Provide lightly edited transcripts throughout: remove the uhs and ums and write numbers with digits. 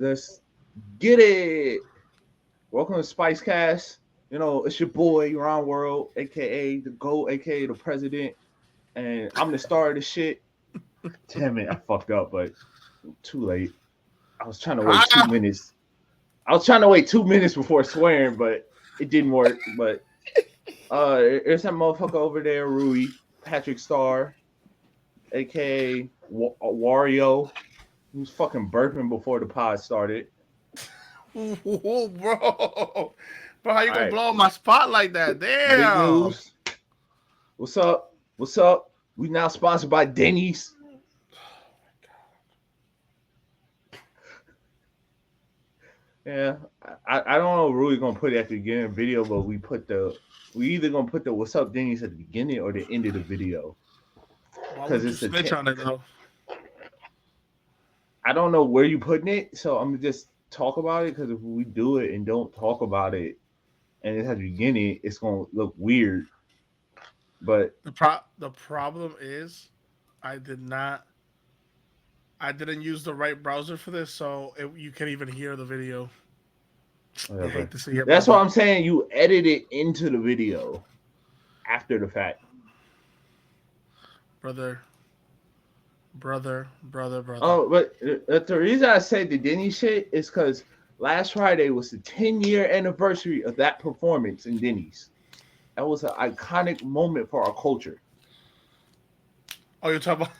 Let's get it. Welcome to Spicecast. You know, it's your boy Ron World, aka the GOAT, aka the president, and I'm the star of the shit. Damn it, I fucked up, but too late. I was trying to wait two Ah, minutes. I was trying to wait 2 minutes before swearing, but it didn't work. But there's that motherfucker over there, Rui, Patrick Star, aka Wario. He was fucking burping before the pod started. ooh, bro. Bro, how you All gonna right, blow up my spot like that? big Damn. news. What's up? What's up? We now sponsored by Denny's. Yeah, I don't know if Rui gonna put it at the beginning of the video, but we either gonna put the "What's up, Denny's" at the beginning or the end of the video Why because would you it's a. snitch on it though? I don't know where you putting it, so I'm gonna just talk about it because if we do it and don't talk about it and it's at the beginning, it's gonna look weird. But The problem is I did not I didn't use the right browser for this, so you can't even hear the video. You hate whatever. to see it, That's what brother. I'm saying. You edit it into the video after the fact. Brother, brother. Oh, but the reason I say the Denny shit is because last Friday was the 10-year anniversary of that performance in Denny's. That was an iconic moment for our culture. Oh, you're talking about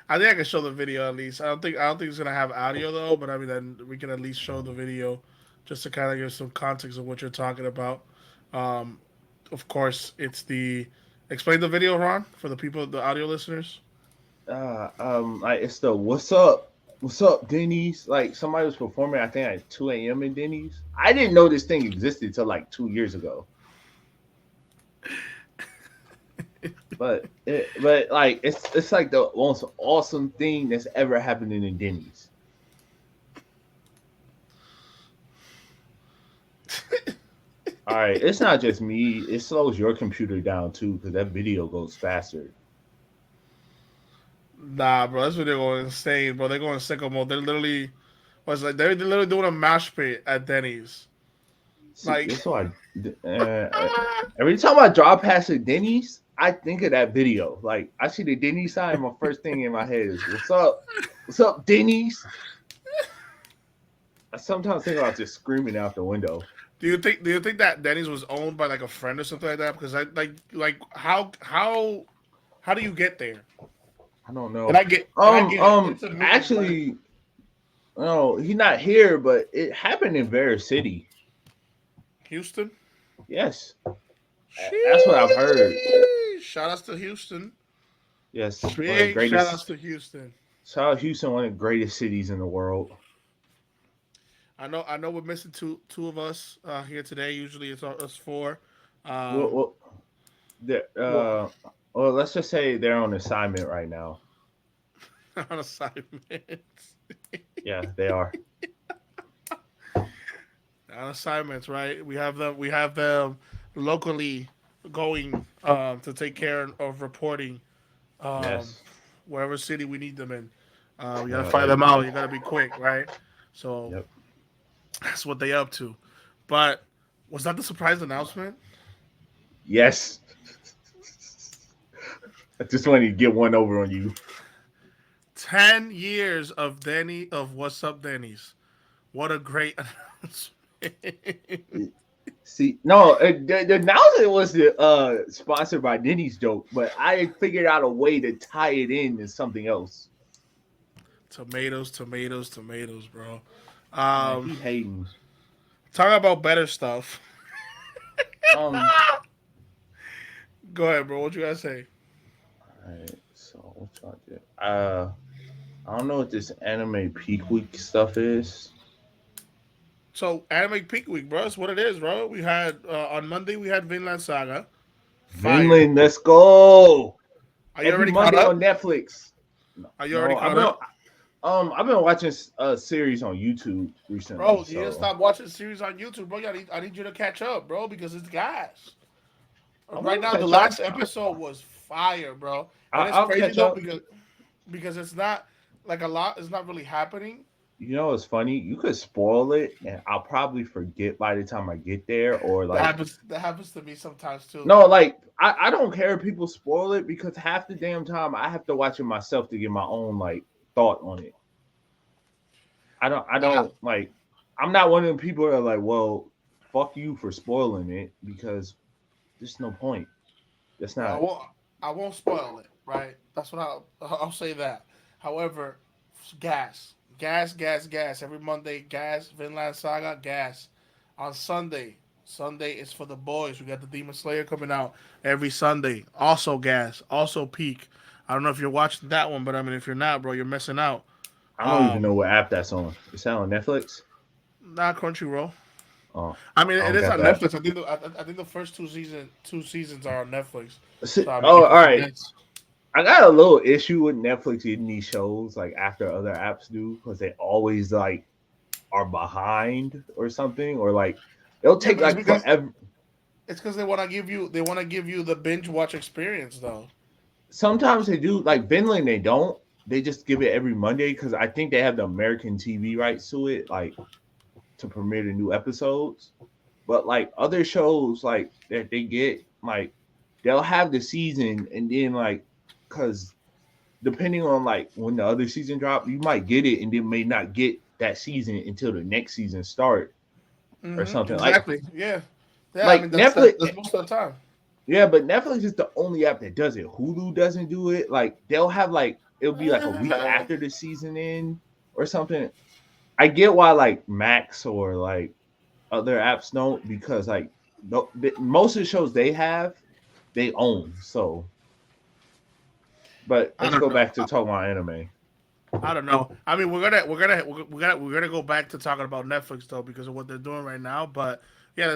I think I can show the video at least. I don't think it's gonna have audio though, but I mean then we can at least show the video just to kind of give some context of what you're talking about. Um, of course, it's the explain the video, Ron, for the people, the audio listeners. Like it's the what's up, Denny's. Like somebody was performing, I think at 2 a.m. in Denny's. I didn't know this thing existed till like 2 years ago. But like it's like the most awesome thing that's ever happened in Denny's. All right, it's not just me. It slows your computer down too because that video goes faster. Nah, bro, this video going insane, bro. They're going sicko mode. They're literally was like they're literally doing a mash pit at Denny's. See, Like, that's why. Every time I drive past a Denny's, I think of that video. Like I see the Denny's sign, my first thing in my head is "What's up? What's up, Denny's?" I sometimes think about just screaming out the window. do you think that Denny's was owned by like a friend or something like that? Because I like how do you get there? I don't And know. I get it. It's a mission, but Actually, no, he's not here, but it happened in Bear City. Houston. Yes, that's what I've heard. Sheesh. Shout outs to Houston. Yes, one of the Big shout outs greatest. to Houston. Shout out Houston, one of the greatest cities in the world. I know we're missing two of us here today. Usually it's us four. Well, Um, well, well, well, let's just say they're on assignment right now. on assignments. Yeah, they are. On assignments, right? We have them locally going to take care of reporting um, Yes. wherever city we need them in. We gotta find Like, them out. You gotta be quick, right? So yep. that's what they up to. But was that the surprise announcement? Yes. I just wanted to get one over on you. 10 years of What's Up Denny's. What a great announcement. See, no, the announcement was the sponsored by Denny's joke, but I figured out a way to tie it in to something else. Tomatoes, bro. Man, Um, he hating. talk about better stuff. Um, Go ahead, bro. What you gotta say? all right, so what y'all did? I don't know what this anime peak week stuff is. So, Anime Peak Week, bro. That's what it is, bro. We had on Monday we had Vinland Saga. Fire. Vinland, let's go. Are you Every already caught Monday up? on Netflix. No, Are you already no, caught up, I've been watching a series on YouTube recently, bro? You need to so stop watching series on YouTube, bro. I need you to catch up, bro, because it's gas. I Right will now, the catch up. last episode was fire, bro, and it's I'll crazy catch though up. because it's not like a lot is not really happening. You know what's funny? You could spoil it, and I'll probably forget by the time I get there, or like That happens to me sometimes too. no, like I don't care if people spoil it because half the damn time I have to watch it myself to get my own like thought on it. I Nah, don't like I'm not one of them people that are like, well, fuck you for spoiling it because there's no point. That's bro, not I won't spoil it, right? That's what I'll say that. However, gas. Every Monday, gas. Vinland Saga, gas. On Sunday is for the boys. We got the Demon Slayer coming out every Sunday. Also gas. Also peak. I don't know if you're watching that one, but I mean, if you're not, bro, you're missing out. I don't even Um, know what app that's on. Is that on Netflix? Not Crunchyroll. Oh, I mean, I it don't is got on that. Netflix. I think the first two seasons are on Netflix. So I mean, Oh, you all can right. condense. I got a little issue with Netflix getting these shows like after other apps do because they always like are behind or something or like it'll Yeah, take but like forever. it's because they want to give you the binge watch experience though. Sometimes they do like Vinland. They don't. They just give it every Monday because I think they have the American TV rights to it, like to premiere the new episodes. But like other shows, like that they get like they'll have the season and then like because depending on like when the other season drop, you might get it and then may not get that season until the next season start or something Exactly. Yeah. Yeah. I like mean, that's Netflix. that's most of the time. Yeah, but Netflix is the only app that does it. Hulu doesn't do it. Like they'll have like it'll be like a week after the season end or something. I get why like Max or like other apps don't because like most of the shows they have they own. So, but I let's don't go know. back to talking about anime. I don't know. I mean, we're gonna go back to talking about Netflix though because of what they're doing right now. But yeah,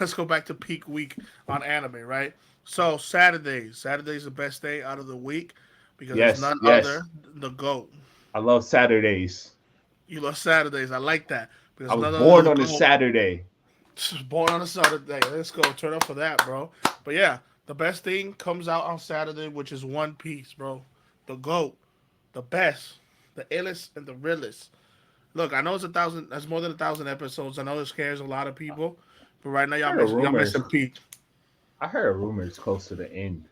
let's go back to peak week on anime, right? So Saturday's the best day out of the week because it's Yes, none yes. other the goat. I love Saturdays. You love Saturdays. I like that I because was none other born the on a goat. Saturday. Born on a Saturday. Let's go. Turn up for that, bro. But yeah, the best thing comes out on Saturday, which is One Piece, bro. The GOAT, the best, the illest, and the realest. Look, I know it's 1,000. That's more than 1,000 episodes. I know it scares a lot of people, but right now I heard a y'all rumor. missing Pete. I heard a rumor it's close to the end.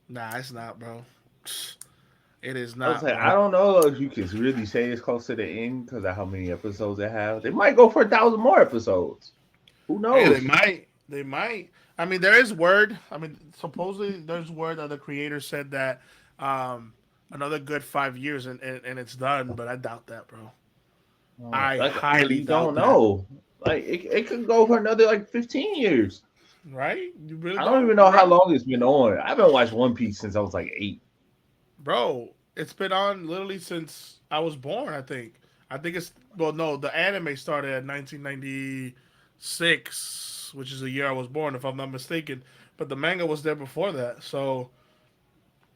Nah, it's not, bro. It is I was not, like, I bro. don't know if you can really say it's close to the end because of how many episodes they have. They might go for 1,000 more episodes. Who Hey, they knows? might. They might. I mean, there is word. I mean, supposedly there's word that the creator said that another good 5 years and it's done, but I doubt that, bro. I Like highly you don't doubt that. know. Like it could go for another like 15 years. Right? You really I don't don't? even know how long it's been on. I haven't watched One Piece since I was like 8. Bro, it's been on literally since I was born, I think. I think it's, well, no, the anime started at 1996, which is the year I was born, if I'm not mistaken. But the manga was there before that. So,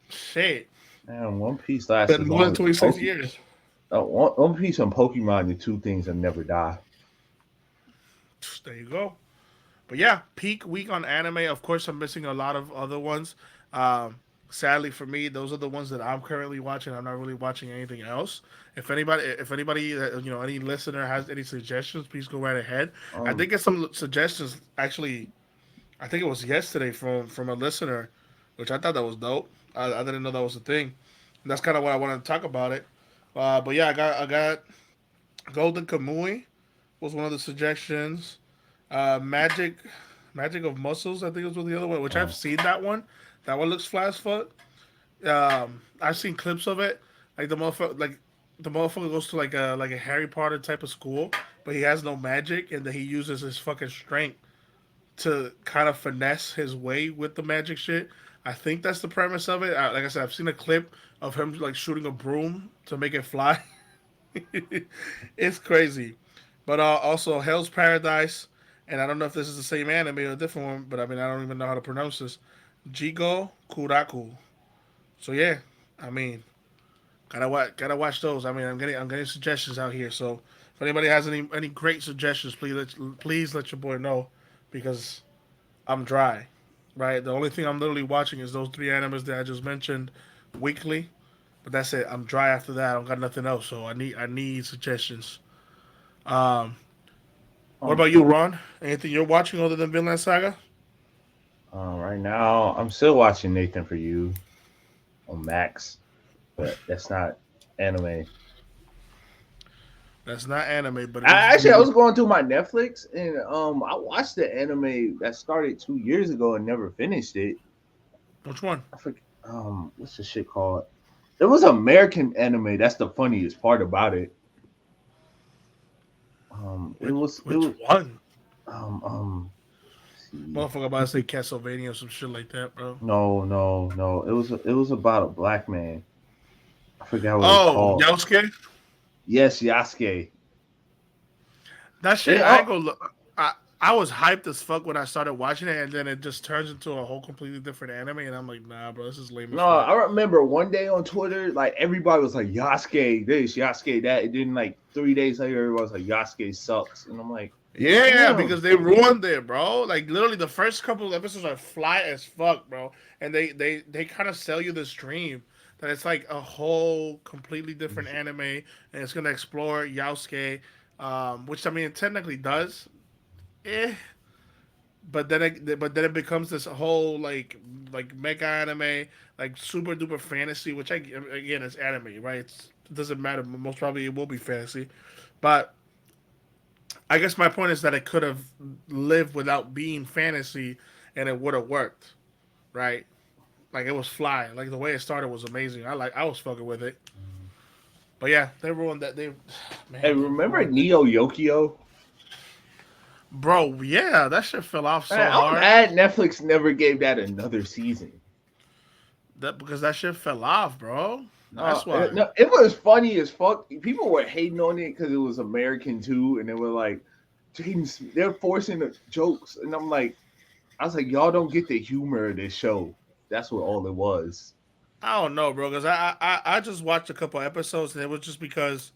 shit. Man, One Piece lasts Been as more than long as 26 Pokemon. years. One Piece and Pokemon, the two things that never die. There you go. But yeah, peak week on anime. Of course, I'm missing a lot of other ones. Um, Sadly for me, those are the ones that I'm currently watching. I'm not really watching anything else. If anybody, any listener has any suggestions, please go right ahead. I Um, did get some suggestions actually. I think it was yesterday from a listener, which I thought that was dope. I didn't know that was a thing. And that's kind of what I wanted to talk about it. But yeah, I got Golden Kamui was one of the suggestions. Magic of Muscles, I think was the other one, which I've um, seen that one. That one looks fly as fuck. I've seen clips of it. Like the motherfucker goes to like a Harry Potter type of school, but he has no magic, and then he uses his fucking strength to kind of finesse his way with the magic shit. I think that's the premise of it. Like I said, I've seen a clip of him like shooting a broom to make it fly. It's crazy. But also Hell's Paradise, and I don't know if this is the same anime or a different one, but I mean I don't even know how to pronounce this. Jigo Kuraku. So yeah, I mean gotta watch those. I mean I'm getting suggestions out here. So if anybody has any great suggestions, please let your boy know because I'm dry. Right, the only thing I'm literally watching is those three animes that I just mentioned weekly. But that's it. I'm dry after that. I don't got nothing else. So I need suggestions. Um, what Um, about you, Ron? Anything you're watching other than Vinland Saga? right now, I'm still watching Nathan for You on Max, but that's not anime. That's not anime, but it is I actually I really. was going through my Netflix and I watched the anime that started 2 years ago and never finished it. Which one? I forget what's the shit called? It was American anime. That's the funniest part about it. It Which was it which was one? let's see. Motherfucker about to say Castlevania or some shit like that, bro. No. It was about a black man. I forgot what it's Oh, called. Yosuke. Yes, Yasuke. That shit. It, I ain't gonna look. I was hyped as fuck when I started watching it, and then it just turns into a whole completely different anime, and I'm like, nah, bro, this is lame as no, fuck. I remember one day on Twitter, like everybody was like Yasuke this, Yasuke that. And then like 3 days later, everybody was like Yasuke sucks, and I'm like, Yeah, damn. because they ruined it, bro. Like literally, the first couple of episodes are fly as fuck, bro. And they kind of sell you this dream that it's like a whole completely different anime, and it's gonna explore Yasuke, which I mean it technically does, eh. But then it becomes this whole like mega anime, like super duper fantasy, which again is anime, right? It doesn't matter. Most probably it will be fantasy, but I guess my point is that it could have lived without being fantasy, and it would have worked, right? Like it was fly. Like the way it started was amazing. I was fucking with it. But yeah, they ruined that. They Hey, man, they remember ruined it. Neo Yokio? Bro, yeah, that shit fell off Man, so I'm hard. mad Netflix never gave that another season. That because that shit fell off, bro. No, That's why. no, it was funny as fuck. People were hating on it because it was American too, and they were like, James, they're forcing the jokes, and I was like, y'all don't get the humor of this show. That's what all it was. I don't know, bro, because I just watched a couple episodes, and it was just because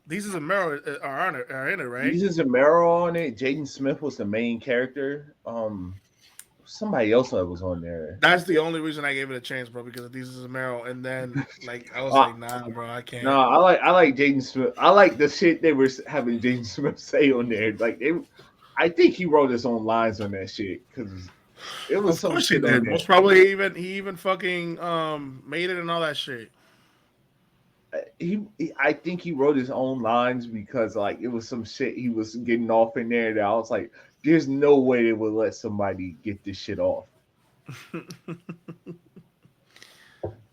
these is a mirror are in it, right? Uses Zamero on it. Jaden Smith was the main character. Somebody else that was on there. That's the only reason I gave it a chance, bro, because of these is a Meryl, and then like I was Uh, like, nah, bro, I no, can't. I like Jaden Smith. I like the shit they were having Jaden Smith say on there. I think he wrote his own lines on that shit because it was Of some course he shit on did. there. Most probably he even fucking made it and all that shit. I think he wrote his own lines because like it was some shit he was getting off in there that I was like, there's no way they would let somebody get this shit off.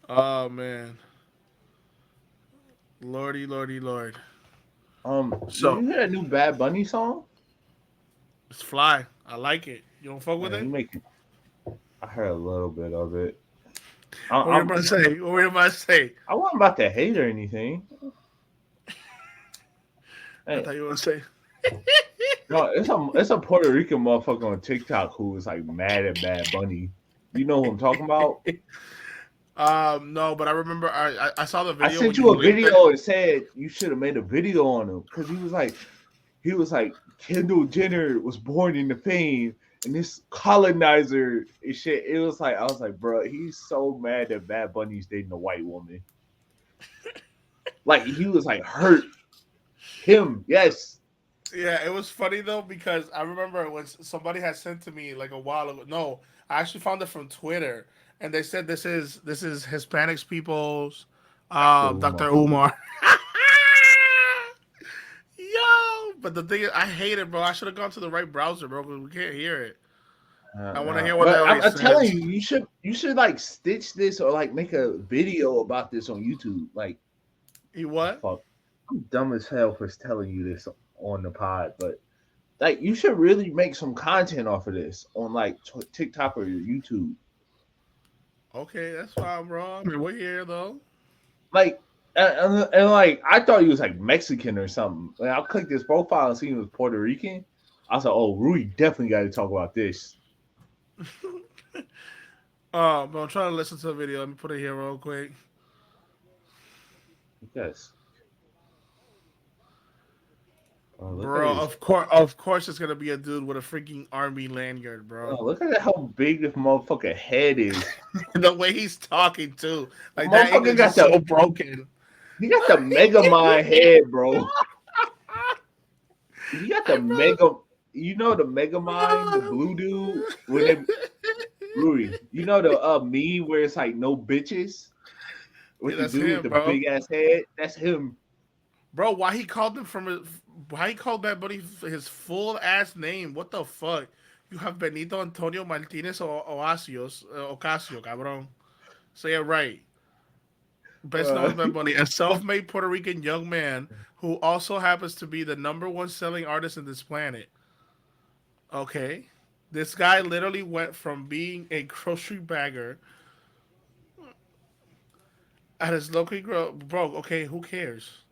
Oh man, lordy, lordy, lord. Did So you hear that new Bad Bunny song? it's fly. I like it. You don't fuck with Man, it? he making. I heard a little bit of it. I, What were you I'm about to say? What were you about to say? I wasn't about to hate or anything. I Hey, thought you were gonna say. no, it's a Puerto Rican motherfucker on TikTok who was like mad at Bad Bunny. You know who I'm talking about? No, but I remember I saw the I video sent when you you a linked it. video and said you should have made a video on him because he was like Kendall Jenner was born into fame and this colonizer and shit. It was like I was like, bro, he's so mad that Bad Bunny's dating a white woman. Like he was like hurt him. Yes. Yeah, it was funny though because I remember when somebody had sent to me like a while ago. No, I actually found it from Twitter, and they said this is Hispanics people's Dr. Dr. Umar. Umar. Yo, but the thing is, I hate it, bro. I should have gone to the right browser, bro, because we can't hear it. I want to hear what the But hell I'm, he I'm telling says. you, you should like stitch this or like make a video about this on YouTube. Like, He what? fuck, I'm dumb as hell for telling you this on the pod, but like you should really make some content off of this on like TikTok or your YouTube. Okay, that's fine, bro. I mean, we're here though. Like, and like I thought he was like Mexican or something. Like, I clicked his profile and seen he was Puerto Rican. I was like, oh, Rui definitely got to talk about this. But I'm trying to listen to the video. Let me put it here real quick. Yes. Look at Bro, his. of course, it's gonna be a dude with a freaking army lanyard, bro. Look at how big this motherfucker head is. The way he's talking too, The like that motherfucker English is got so broken. he got the Mega Mind head, bro. He got the I bro. Mega. You know the Mega Mind, the blue dude when they Rui. You know the meme where it's like no bitches Yeah, with the that's dude with him, the bro. big ass head. That's him. Bro, why he called him from his, why he called Bad Bunny his full ass name? What the fuck? You have Benito Antonio Martinez Ocasio, cabrón. Say it right. Best known Uh, as Bad Bunny, a self-made Puerto Rican young man who also happens to be the number one selling artist in this planet. Okay, this guy literally went from being a grocery bagger at his local bro. Okay, who cares?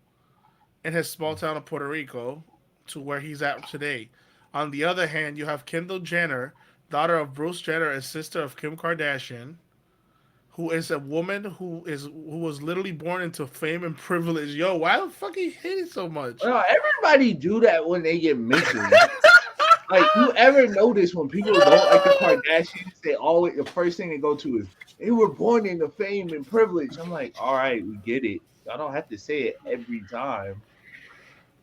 In his small town of Puerto Rico to where he's at today. On the other hand, you have Kendall Jenner, daughter of Bruce Jenner and sister of Kim Kardashian, who is a woman who was literally born into fame and privilege. Yo, why the fuck he hate it so much? everybody do that when they get mentioned. Like you ever notice when people don't like the Kardashians, they always the first thing they go to is they were born into fame and privilege. I'm like, all right, we get it. I don't have to say it every time.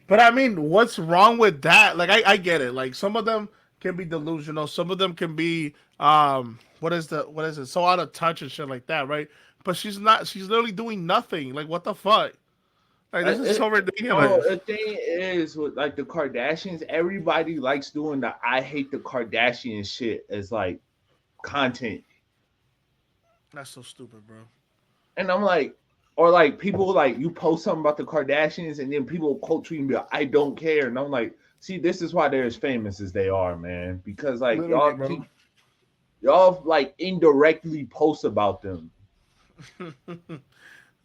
But I mean, what's wrong with that? Like, I get it. Like, some of them can be delusional. Some of them can be, what is it? So out of touch and shit like that, right? But she's not. She's literally doing nothing. Like, what the fuck? Like, this is so Bro, ridiculous. the thing is with like the Kardashians, everybody likes doing the I hate the Kardashians shit as like content. That's so stupid, bro. And I'm like, or like people like you post something about the Kardashians and then people quote tweet and be like, I don't care. And I'm like, see, this is why they're as famous as they are, man. Because like Literally, bro. y'all like indirectly post about them.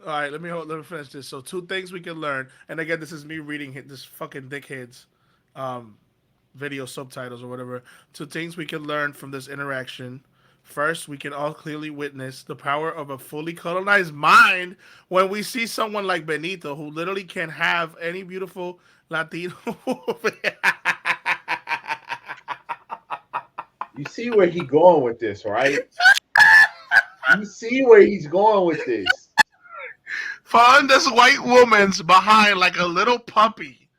All right, let me finish this. So, two things we can learn, and again, this is me reading this fucking dickhead's um, video subtitles or whatever. Two things we can learn from this interaction. First, we can all clearly witness the power of a fully colonized mind when we see someone like Benito, who literally can have any beautiful Latino. You see where he going with this, right? You see where he's going with this. Find this white woman's behind like a little puppy.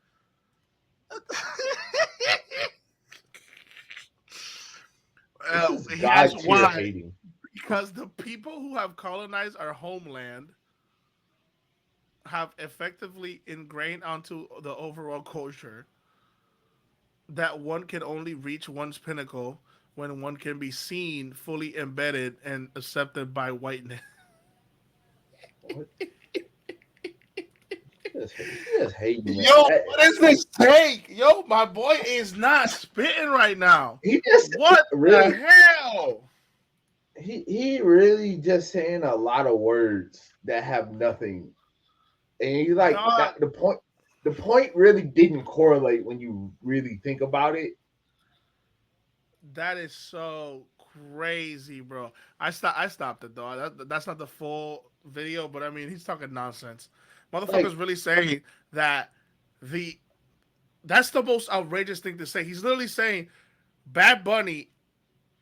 This is He has God tier why? hating. Because the people who have colonized our homeland have effectively ingrained onto the overall culture that one can only reach one's pinnacle when one can be seen fully embedded and accepted by whiteness. What? Just hating, man. Yo, what is this take? Yo, my boy is not spitting right now. He just What really the hell? he really just saying a lot of words that have nothing. And you like Dog, that the point really didn't correlate when you really think about it. that is so crazy, bro. I stopped it though. That's not the full video, but I mean he's talking nonsense. Like Motherfucker's really saying that the that's the most outrageous thing to say. He's literally saying Bad Bunny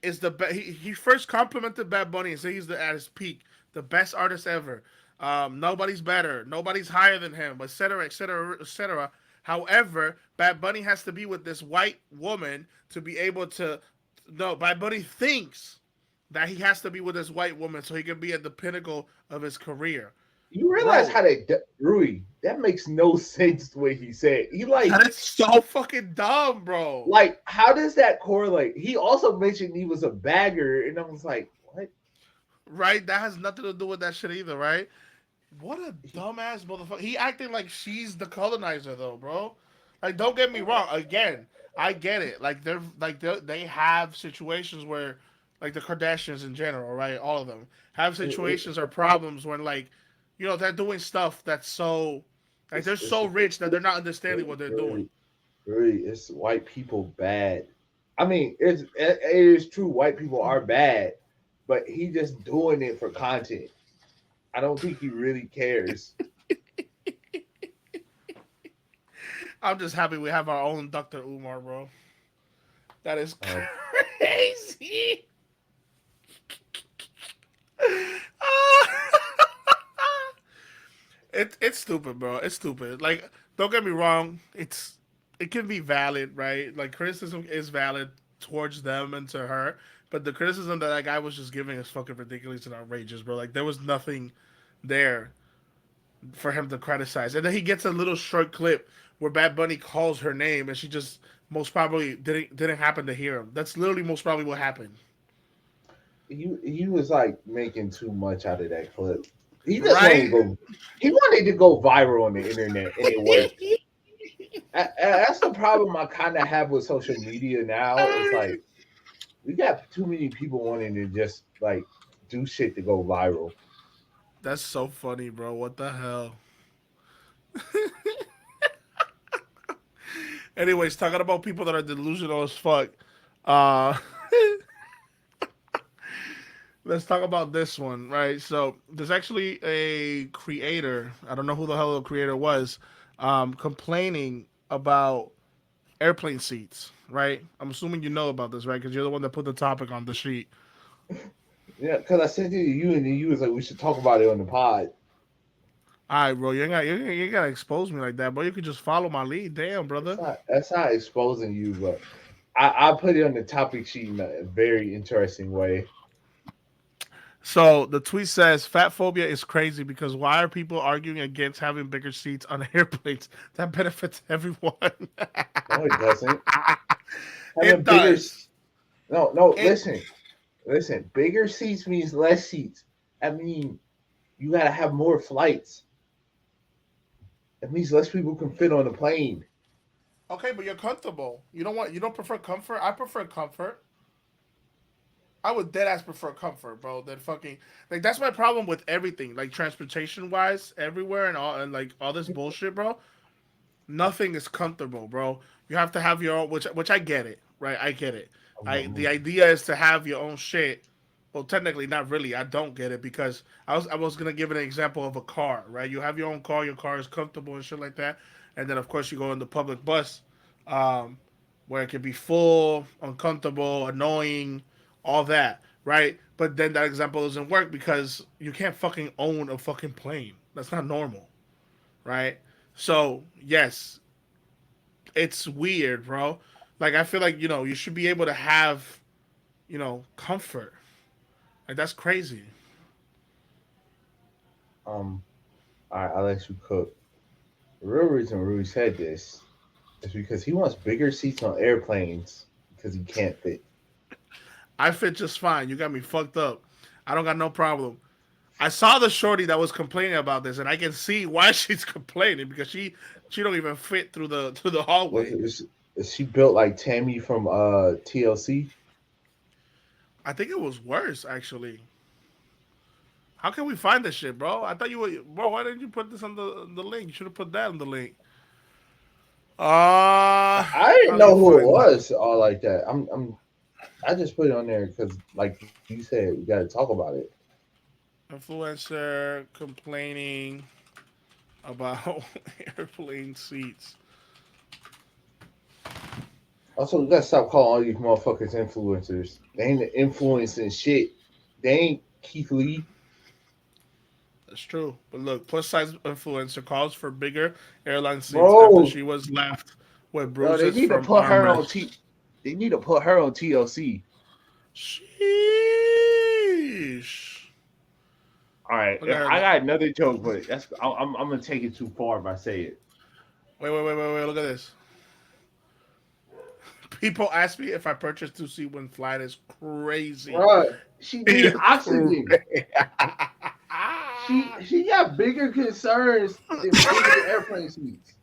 is the best. He first complimented Bad Bunny and said he's at his peak, the best artist ever. Nobody's better, nobody's higher than him, etc., etc., etc. However, Bad Bunny has to be with this white woman to be able to. No, Bad Bunny thinks that he has to be with this white woman so he can be at the pinnacle of his career. you realize Bro, how Rui, that makes no sense the way he said. He that is so fucking dumb, bro. like how does that correlate? He also mentioned he was a bagger, and I was like, what? Right? That has nothing to do with that shit either, right? What a He, dumbass motherfucker. He acting like she's the colonizer though, bro. Like, don't get me wrong. Again, I get it. Like they have situations where, like the Kardashians in general, right? All of them have situations or problems when, like, they're doing stuff that's so, like, they're it's so rich that they're not understanding what they're doing. really, really, it's white people bad. I mean, it is true. White people are bad, but he just doing it for content. I don't think he really cares. I'm just happy we have our own Dr. Umar, bro. That is Uh, crazy. It's stupid, bro. It's stupid. Like, don't get me wrong. It can be valid, right? Like, criticism is valid towards them and to her, but the criticism that guy was just giving is fucking ridiculous and outrageous, bro. Like, there was nothing there for him to criticize, and then he gets a little short clip where Bad Bunny calls her name, and she just most probably didn't happen to hear him. That's literally most probably what happened. he was like making too much out of that clip. He just wanted to Right? go. He wanted to go viral on the internet, and it worked. That's the problem I kind of have with social media now. It's like we got too many people wanting to just like do shit to go viral. That's so funny, bro. What the hell? Anyways, talking about people that are delusional as fuck. Uh, let's talk about this one, right? So there's actually a creator. I don't know who the hell the creator was, complaining about airplane seats, right? I'm assuming you know about this, right? Because you're the one that put the topic on the sheet. Yeah, because I sent it to you, and then you was like, "We should talk about it on the pod." All right, bro. You ain't gotta expose me like that, bro. You could just follow my lead. Damn, brother. That's not exposing you, but I put it on the topic sheet in a very interesting way. So the tweet says, "Fat phobia is crazy because why are people arguing against having bigger seats on airplanes? That benefits everyone." No, it doesn't. It Having bigger, does. no. It Listen. Bigger seats means less seats. I mean, you gotta have more flights. That means less people can fit on the plane. okay, but you're comfortable. You don't prefer comfort. I prefer comfort. I would dead ass prefer comfort, bro. Than fucking like that's my problem with everything, like transportation wise, everywhere and all and like all this bullshit, bro. Nothing is comfortable, bro. You have to have your own, which I get it, right? I get it. The idea is to have your own shit. Well, technically, not really. I don't get it because I was gonna give an example of a car, right? You have your own car. Your car is comfortable and shit like that, and then of course you go in the public bus, um, where it can be full, uncomfortable, annoying, all that, right? But then that example doesn't work because you can't fucking own a fucking plane. That's not normal, right? So yes, it's weird, bro. Like I feel like you should be able to have comfort. Like that's crazy. Um, I'll let you cook. The real reason Rui said this is because he wants bigger seats on airplanes because he can't fit. I fit just fine. You got me fucked up. I don't got no problem. I saw the shorty that was complaining about this, and I can see why she's complaining because she don't even fit through the Was hallway. is she built like Tammy from TLC? I think it was worse actually. How can we find this shit, bro? I thought you were, bro. Why didn't you put this on the link? You should have put that on the link. I didn't How do know you who it find that? was all like that. I just put it on there because, like you said, we got to talk about it. Influencer complaining about airplane seats. Also, we got to stop calling all these motherfuckers influencers. They ain't influencing shit. They ain't Keith Lee. That's true. But look, plus size influencer calls for bigger airline seats after Bro, she was left with bro, they bruises need to from put her on armrest. T. They need to put her on TLC. Sheesh. All right, Look at her. I got another joke, but I'm gonna take it too far if I say it. Wait. Look at this. People ask me if I purchased 2 seat when flight is crazy. Bro, she need It's oxygen. crazy. She got bigger concerns than bigger airplane seats.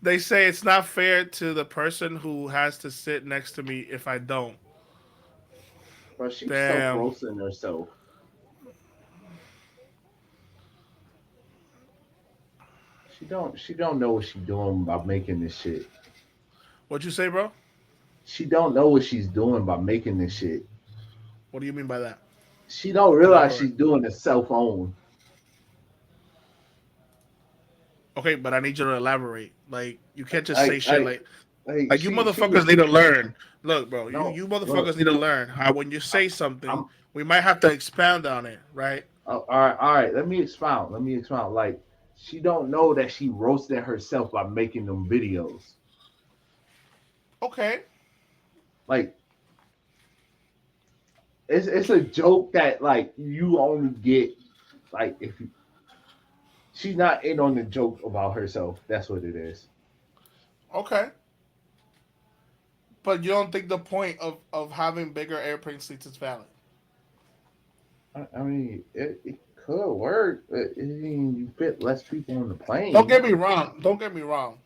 They say it's not fair to the person who has to sit next to me if I don't. Bro, she's self Damn. roasting herself. She don't know what she's doing by making this shit. What you say, bro? She don't know what she's doing by making this shit. What do you mean by that? She don't realize Elaborate. she's doing a self own. Okay, but I need you to elaborate. Like, you can't just say Like, shit like, like you she motherfuckers was need to learn. Look, bro, no. you motherfuckers Look, need to learn how when you say something, I'm we might have to expand on it, right? all right, all right. Let me expound. Let me expound. Like, she don't know that she roasted herself by making them videos. Okay. Like, it's a joke that like you only get like if you, she's not in on the joke about herself. That's what it is. Okay. But you don't think the point of having bigger airplane seats is valid? I mean, it could work, but it mean you fit less people on the Don't plane. get me wrong. Don't get me wrong.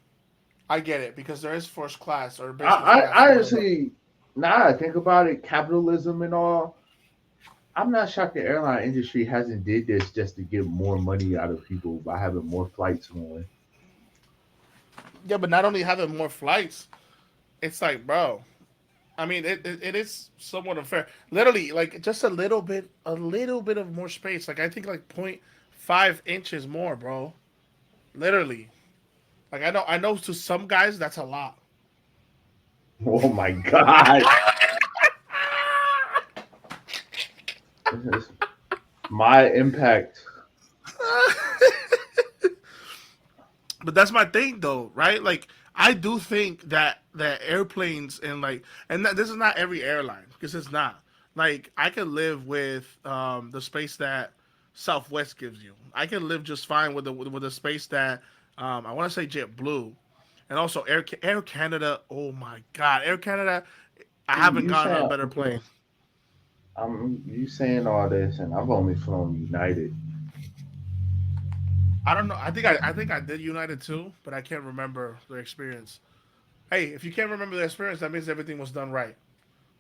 I get it because there is first class or business class I or whatever. honestly, now I think about it, capitalism and all. I'm not shocked the airline industry hasn't did this just to get more money out of people by having more flights going. Yeah, but not only having more flights, it's like, bro. I mean, it is somewhat unfair. Literally, like just a little bit of more space. Like I think like 0.5 inches more, bro. Literally. Like I know to some guys that's a lot. Oh my god. My impact. But that's my thing though, right? Like I do think that airplanes and like this is not every airline because it's not. Like I can live with the space that Southwest gives you. I can live just fine with the space that I want to say JetBlue, and also Air Canada. Oh my God, Air Canada! I haven't You gotten on a saying better plane. you saying all this, and I've only flown United. I don't know. I think I did United too, but I can't remember the experience. Hey, if you can't remember the experience, that means everything was done right,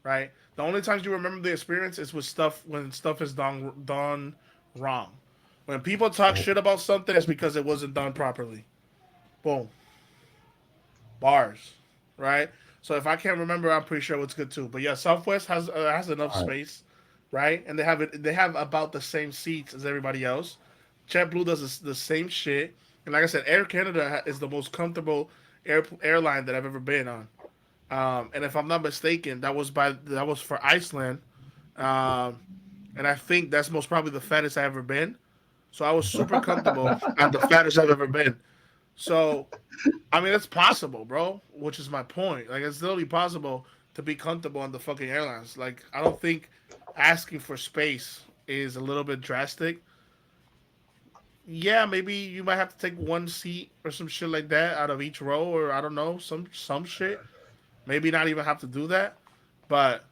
right? The only times you remember the experience is with stuff when stuff is done wrong. When people talk Oh, shit about something, it's because it wasn't done properly. Boom, bars, right? So if I can't remember, I'm pretty sure it's good too. But yeah, Southwest has enough all right. space, right? And they have about the same seats as everybody else. JetBlue does the same shit, and like I said, Air Canada is the most comfortable airline that I've ever been on. And if I'm not mistaken, that was for Iceland, um, and I think that's most probably the fattest I've ever been. So I was super comfortable and the fattest I've ever been. So I mean, it's possible, bro. Which is my point. Like, it's literally possible to be comfortable on the fucking airlines. Like, I don't think asking for space is a little bit drastic. Yeah, maybe you might have to take one seat or some shit like that out of each row, or I don't know, some shit. Maybe not even have to do that. But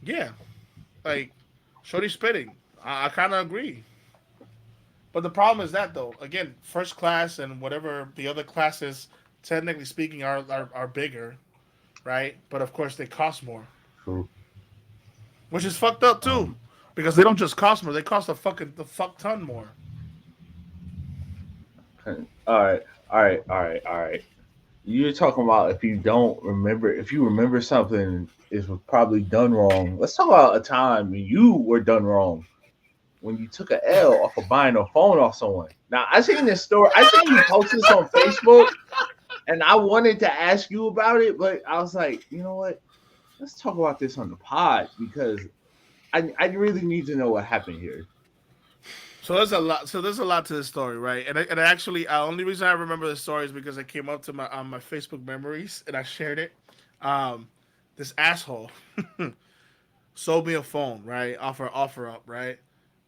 yeah, like, shorty spitting. I kind of agree. But the problem is that though, again, first class and whatever the other classes, technically speaking, are bigger, right? But of course, they cost more, True. which is fucked up too, Um. because they don't just cost more; they cost the fuck ton more. All right. All right. All right. All right. You're talking about if you don't remember, if you remember something is probably done wrong. Let's talk about a time when you were done wrong when you took a L off of buying a phone off someone. Now I seen this story. I seen you post this on Facebook, and I wanted to ask you about it, but I was like, you know what? Let's talk about this on the pod because I really need to know what happened here. So there's a lot. So there's a lot to this story, right? And actually, the only reason I remember the story is because it came up to my on my Facebook memories, and I shared it. Um, this asshole sold me a phone, right? Offer up, right?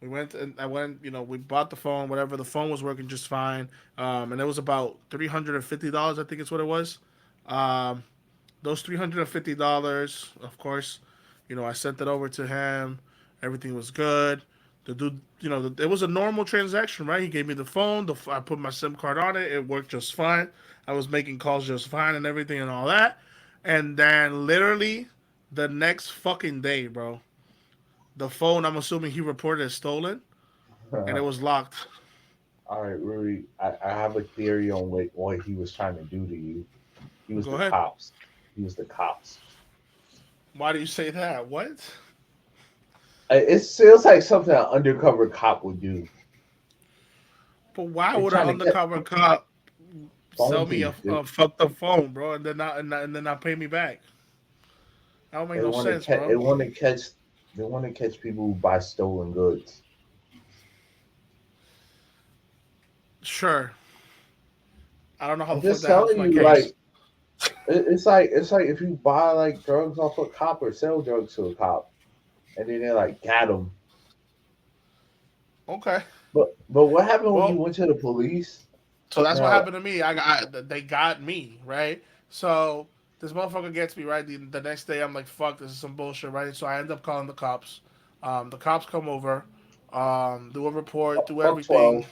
We went and I went, we bought the phone, whatever. The phone was working just fine, and it was about $350. I think it's what it was. Um, those $350, of course, I sent it over to him. Everything was good. The dude, it was a normal transaction, right? He gave me the phone. I put my SIM card on it. It worked just fine. I was making calls just fine and everything and all that. And then literally the next fucking day, bro, the phone, I'm assuming he reported as stolen, and it was locked. All right, Rudy, I have a theory on what he was trying to do to you. He was Go the ahead. cops. He was the cops. Why do you say that? What? It feels like something an undercover cop would do. But why They're would an trying to get. undercover cop? sell Phone me thief. a fucked up phone, bro, and then not pay me back. That don't make They no want to sense, catch. bro. They want to catch people who buy stolen goods. Sure. I don't know how I'm the fuck just that helps telling my you, case. it's like if you buy like drugs off a cop or sell drugs to a cop, and then they like got him. Okay. But what happened when you Well, went to the police? so that's what Now, happened to me. They got me, right? So this motherfucker gets me, right? The next day I'm like, fuck, this is some bullshit, right? So I end up calling the cops. The cops come over, do a report, do fuck everything. 12.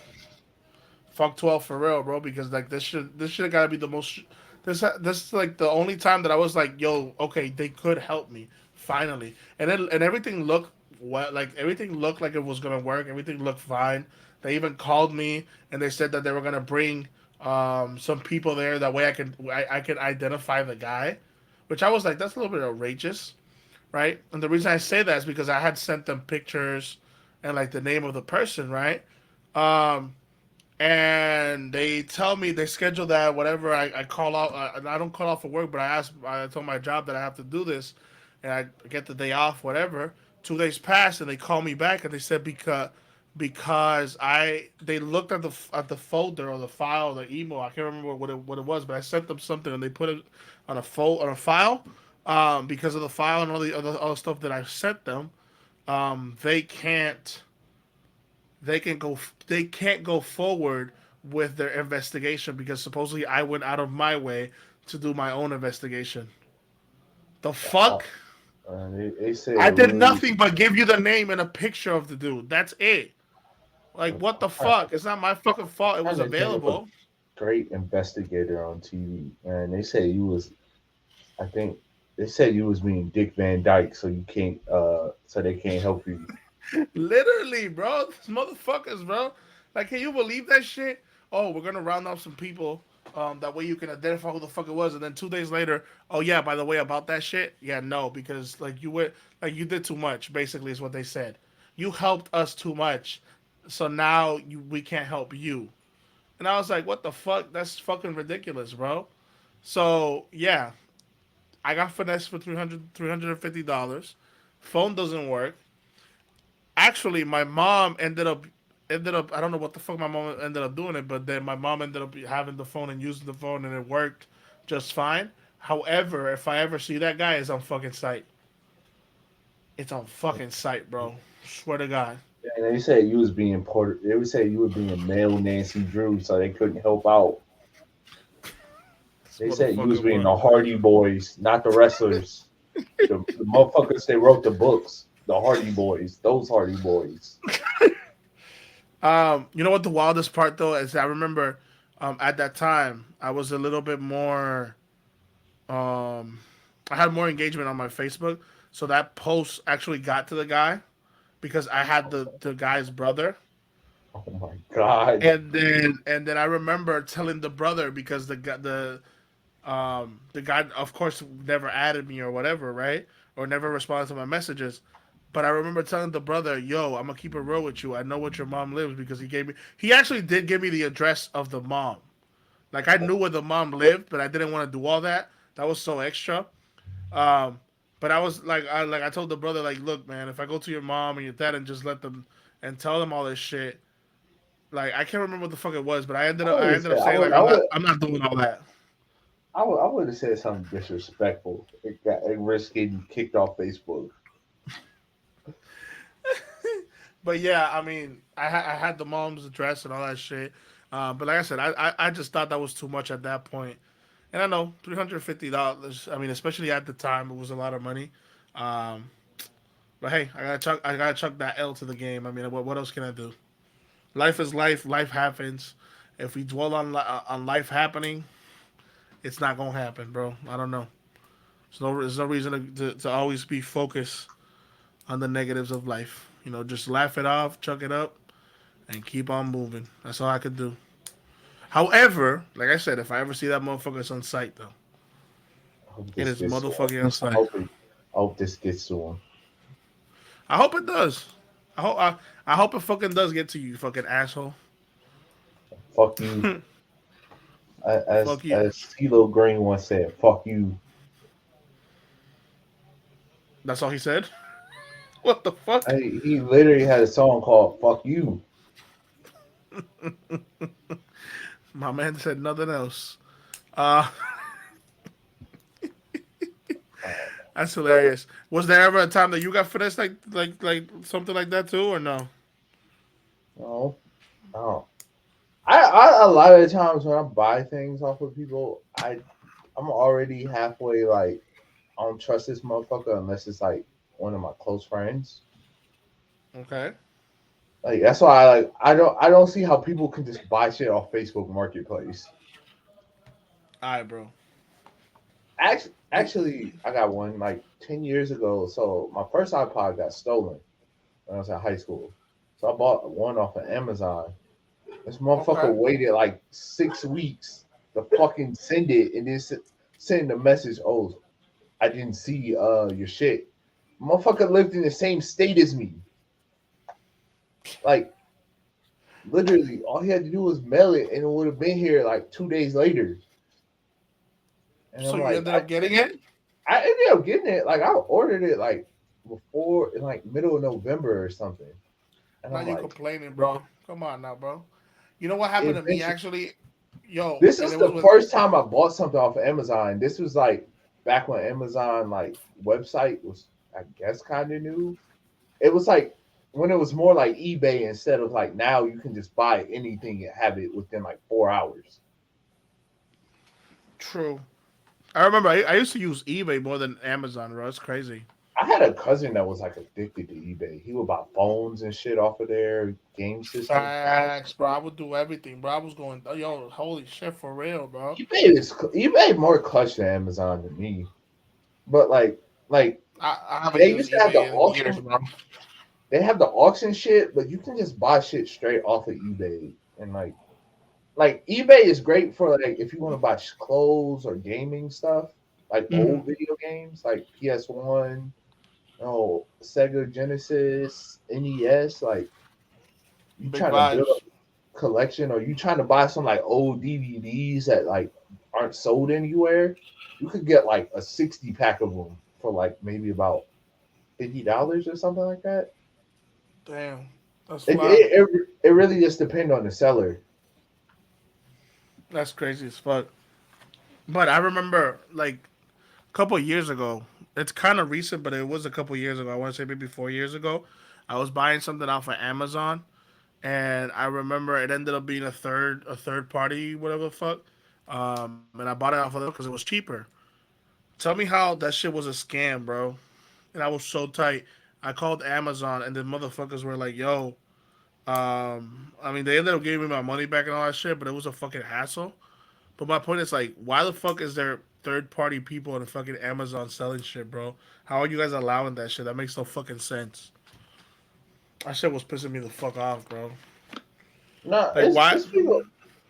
Fuck 12 for real, bro, because like this should have gotta be the most. This is like the only time that I was like, yo, okay, they could help me finally, and everything looked like everything looked like it was gonna work. Everything looked fine. They even called me and they said that they were gonna bring some people there. That way I could identify the guy, which I was like, that's a little bit outrageous, right? And the reason I say that is because I had sent them pictures and like the name of the person, right? Um, and they tell me they schedule that whatever I call out. I don't call off for work, but I told my job that I have to do this, and I get the day off, whatever. 2 days passed, and they call me back, and they said because they looked at the folder or the file, the email. I can't remember what it was, but I sent them something, and they put it on a file. Because of the file and all the other stuff that I sent them, they they can't go forward with their investigation because supposedly I went out of my way to do my own investigation. The Uh, fuck? they I said did we nothing but give you the name and a picture of the dude. That's it. Like I'm what the trying, fuck? It's not my fucking fault. It was trying to think of a available. great investigator on TV, and they said you was. I think they said you was being Dick Van Dyke, so you can't. So they can't help you. Literally, bro. These motherfuckers, bro. Like, can you believe that shit? Oh, we're gonna round up some people. That way you can identify who the fuck it was, and then 2 days later, oh yeah, by the way, about that shit, yeah, no, because you did too much. Basically, is what they said. You helped us too much, so now we can't help you. And I was like, what the fuck? That's fucking ridiculous, bro. So yeah, I got finessed for $350. Phone doesn't work. Actually, my mom ended up I don't know what the fuck my mom ended up doing it, but then my mom ended up having the phone and using the phone and it worked just fine. However, if I ever see that guy, it's on fucking sight. It's on fucking sight, bro. Swear to God. And they said you was being Porter. They would say you were being male Nancy Drew, so they couldn't help out. This They said you was motherfucker being what? the Hardy Boys, not the wrestlers. The motherfuckers they wrote the books, the Hardy Boys, those Hardy Boys. You know what the wildest part though is I remember at that time I was a little bit more um I had more engagement on my Facebook. So that post actually got to the guy because I had the guy's brother. Oh my god. And then I remember telling the brother because the guy of course never added me or whatever, right? Or never responded to my messages. But I remember telling the brother, "Yo, I'm gonna keep it real with you. I know what your mom lives because he actually did give me the address of the mom. Like I knew where the mom lived, but I didn't want to do all that. That was so extra. Um, but I was like I told the brother like, look, man, if I go to your mom and your dad and just let them and tell them all this shit, like I can't remember what the fuck it was, but I ended I up would I have ended up said saying like I'm not doing all that. I would have said something disrespectful. It risked getting kicked off Facebook. But yeah, I mean, I had the mom's address and all that shit. But like I said, I just thought that was too much at that point. And I know $350. I mean, especially at the time, it was a lot of money. Um, but hey, I gotta chuck that L to the game. I mean, what else can I do? Life is life. Life happens. If we dwell on life happening, it's not gonna happen, bro. I don't know. There's no reason to always be focused on the negatives of life. You know, just laugh it off, chuck it up, and keep on moving. That's all I could do. However, like I said, if I ever see that motherfucker, it's on site though. I hope It this is gets to him. motherfucking on I site. hope it, I hope this gets to him. I hope it does. I hope it fucking does get to you, fucking asshole. Fuck you. Fuck you. As CeeLo Green once said, "Fuck you." That's all he said. What the fuck? He literally had a song called "Fuck You." My man said nothing else. Uh, that's hilarious. Was there ever a time that you got finessed like something like that too, or no? No, no. I a lot of the times when I buy things off of people, I'm already halfway like I don't trust this motherfucker unless it's like one of my close friends. Okay. Like that's why I don't see how people can just buy shit off Facebook Marketplace. All right, bro. Actually, I got one like 10 years ago. So my first iPod got stolen when I was in high school. So I bought one off of Amazon. This motherfucker Okay. waited like 6 weeks to fucking send it, and then send the message. Oh, I didn't see your shit. Motherfucker lived in the same state as me. Like literally, all he had to do was mail it, and it would have been here like 2 days later. And So I'm you like, ended up getting it? I ended up getting it. Like I ordered it like before in like middle of November or something. And Now I'm you like, complaining, bro. Come on now, bro. You know what happened to me eventually, actually? Yo, this and is it was the with first time I bought something off of Amazon. This was like back when Amazon like website was, I guess, kind of new. It was like when it was more like eBay instead of like now you can just buy anything and have it within like 4 hours. True. I remember I used to use eBay more than Amazon, bro. It's crazy. I had a cousin that was like addicted to eBay. He would buy phones and shit off of there, game systems. Facts, bro. I would do everything, bro. I was going, yo, holy shit, for real, bro. eBay more clutch than Amazon to me. But like I haven't they used used to have the eBay in years, auction. bro. They have the auction shit, but you can just buy shit straight off of eBay. And like eBay is great for like if you want to buy clothes or gaming stuff, like Mm-hmm. old video games, like PS1, Sega Genesis, NES. Like you Big trying to build vibes. a collection, or you trying to buy some like old DVDs that like aren't sold anywhere. You could get like a 60 pack of them for like maybe about $50 or something like that. Damn, that's It fly. it, it, it really just depends on the seller. That's crazy as fuck. But I remember like a couple of years ago. It's kind of recent, but it was a couple of years ago. I want to say maybe 4 years ago. I was buying something off of Amazon, and I remember it ended up being a third party, whatever the fuck. And I bought it off of them because it was cheaper. Tell me how that shit was a scam, bro. And I was so tight. I called Amazon, and the motherfuckers were like, "Yo, I mean, they ended up giving me my money back and all that shit, but it was a fucking hassle." But my point is like, why the fuck is there third party people on the fucking Amazon selling shit, bro? How are you guys allowing that shit? That makes no fucking sense. That shit was pissing me the fuck off, bro. No, Like, why?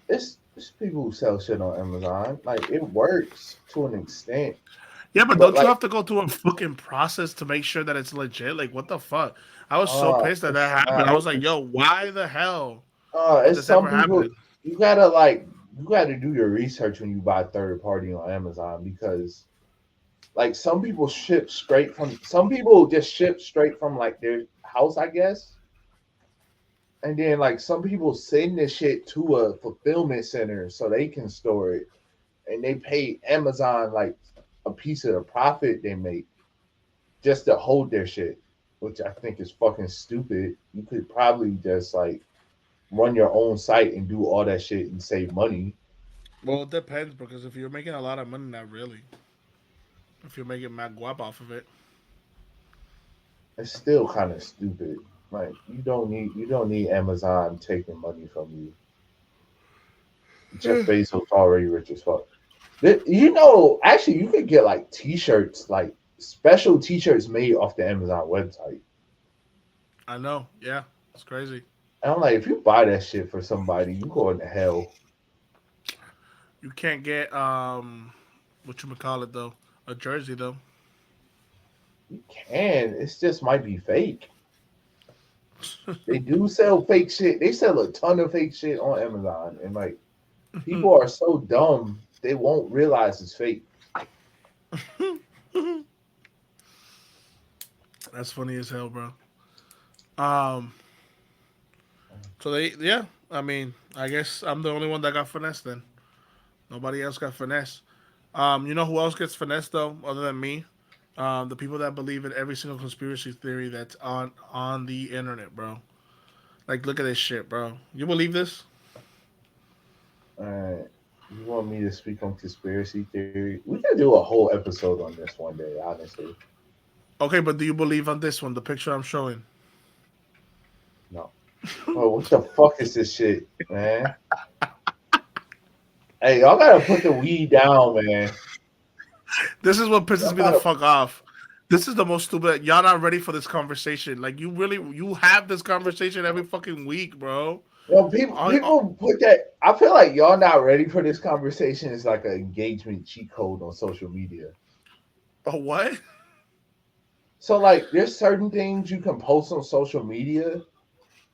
it's people who sell shit on Amazon. Like it works to an extent, Yeah, but but don't you like have to go through a fucking process to make sure that it's legit? Like, what the fuck? I was so pissed that that it's happened. not. I was like, yo, why the hell would It's this some ever people. happen? You gotta do your research when you buy third party on Amazon because like some people just ship straight from like their house, I guess. And then like some people send this shit to a fulfillment center so they can store it. And they pay Amazon like a piece of the profit they make just to hold their shit, which I think is fucking stupid. You could probably just like run your own site and do all that shit and save money. Well, it depends because if you're making a lot of money, not really. If you're making mad guap off of it, It's still kind of stupid. Like you don't need Amazon taking money from you. Jeff Bezos already rich as fuck. Actually, you could get like T-shirts, like special T-shirts made off the Amazon website. I know. Yeah, it's crazy. And I'm like, if you buy that shit for somebody, you going to hell. You can't get what you call it though, a jersey though. You can. It's just might be fake. They do sell fake shit. They sell a ton of fake shit on Amazon, and like People are so dumb they won't realize it's fake. That's funny as hell, bro. Um, so yeah. I mean, I guess I'm the only one that got finessed. Then nobody else got finessed. You know who else gets finessed though, other than me? The people that believe in every single conspiracy theory that's on the internet, bro. Like, look at this shit, bro. You believe this? You want me to speak on conspiracy theory? We can do a whole episode on this one day, honestly. Okay, but do you believe on this one, the picture I'm showing? No. Oh, what the fuck is this shit, man? Hey, y'all gotta put the weed down, man. This is what pisses Y'all me the gotta. fuck off. This is the most stupid. Y'all not ready for this conversation. Like, you have this conversation every fucking week, bro. People put that. I feel like y'all not ready for this conversation. Is like an engagement cheat code on social media. Oh, what? So like, there's certain things you can post on social media,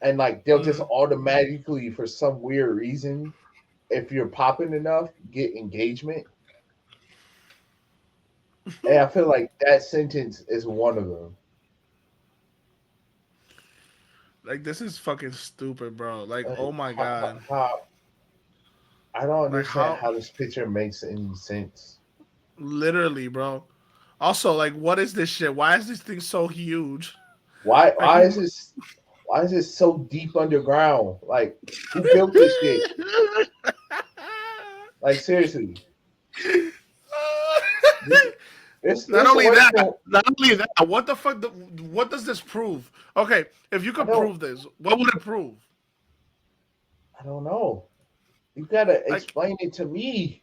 and like they'll just Mm. automatically, for some weird reason, if you're popping enough, get engagement. And I feel like that sentence is one of them. Like, this is fucking stupid, bro. Like, Like, oh my god. I don't Like, understand how? how this picture makes any sense. Literally, bro. Also, like, what is this shit? Why is this thing so huge? Why Like, why is this why is this so deep underground? Like, who built this shit? Like, seriously, this Not this only worse that, than not only that, what the fuck? What does this prove? Okay, if you I could don't prove this, what would it prove? I don't know. You gotta Like, explain it to me.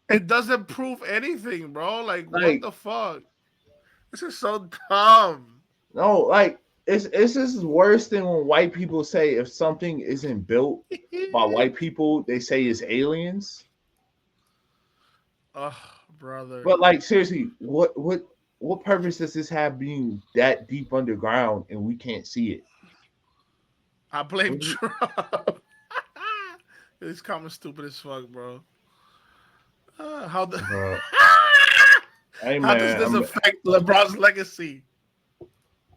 it doesn't prove anything, bro. Like, what Like, the fuck? This is so dumb. no, like it's just worse than when white people say if something isn't built by white people, they say it's aliens. Oh, brother. But like, seriously, what purpose does this have being that deep underground and we can't see it? I blame What do you, Trump. This comment stupid as fuck, bro. How the bro? Hey how does man, this affect LeBron's legacy?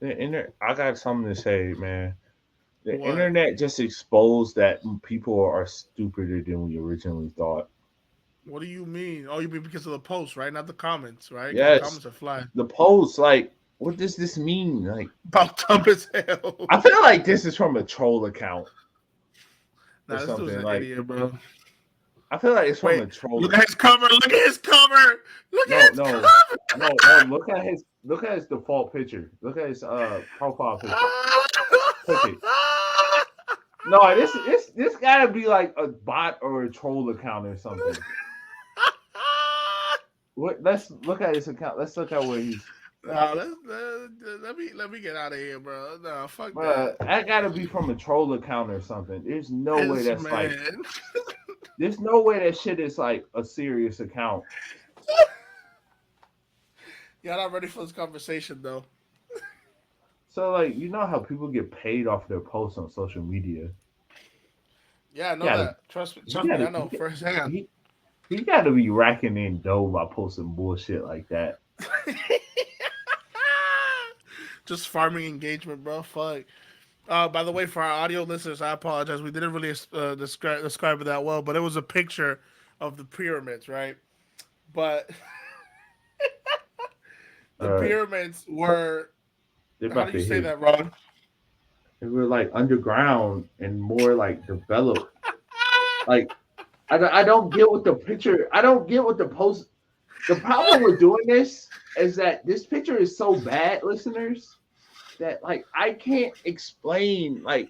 I got something to say, man. The What? internet just exposed that people are stupider than we originally thought. What do you mean? Oh, you mean because of the posts, right? Not the comments, right? Because the Yes, comments are flying. the posts, like, what does this mean? Like, About dumb as hell. I feel like this is from a troll account or Nah, this dude's something. an Like, idiot, bro. I feel like it's from Wait, a troll. look at his cover. Look at his cover. Look No, at his no, no, cover. no. Look at his default picture. Look at his profile picture. Click it. No, this gotta be like a bot or a troll account or something. Let's look at his account. Let's look at where he's. No, let me get out of here, bro. No, fuck Bruh, that. that gotta be from a troll account or something. This man. There's no way that shit is like a serious account. Y'all not ready for this conversation, though. So like, you know how people get paid off their posts on social media. Yeah, I You know gotta, that. Trust me. you Trust me. gotta, I know firsthand. he gotta be racking in dough by posting bullshit like that. Just farming engagement, bro. Fuck. By the way, for our audio listeners, I apologize. We didn't really describe it that well, but it was a picture of the pyramids, right? But the Uh, pyramids were, they're how do about you to say hit. that, Ron? They were like underground and more like developed. Like, I don't get what the picture. I don't get what the post. The problem with doing this is that this picture is so bad, listeners, that like I can't explain like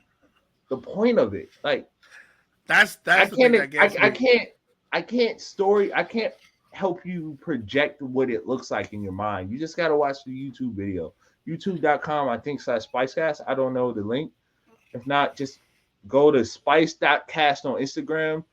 the point of it. Like, I That's the thing can't that gets me. I can't help you project what it looks like in your mind. You just gotta watch the YouTube video. YouTube.com, I think /Spicecast. I don't know the link. If not, just go to spice.cast on Instagram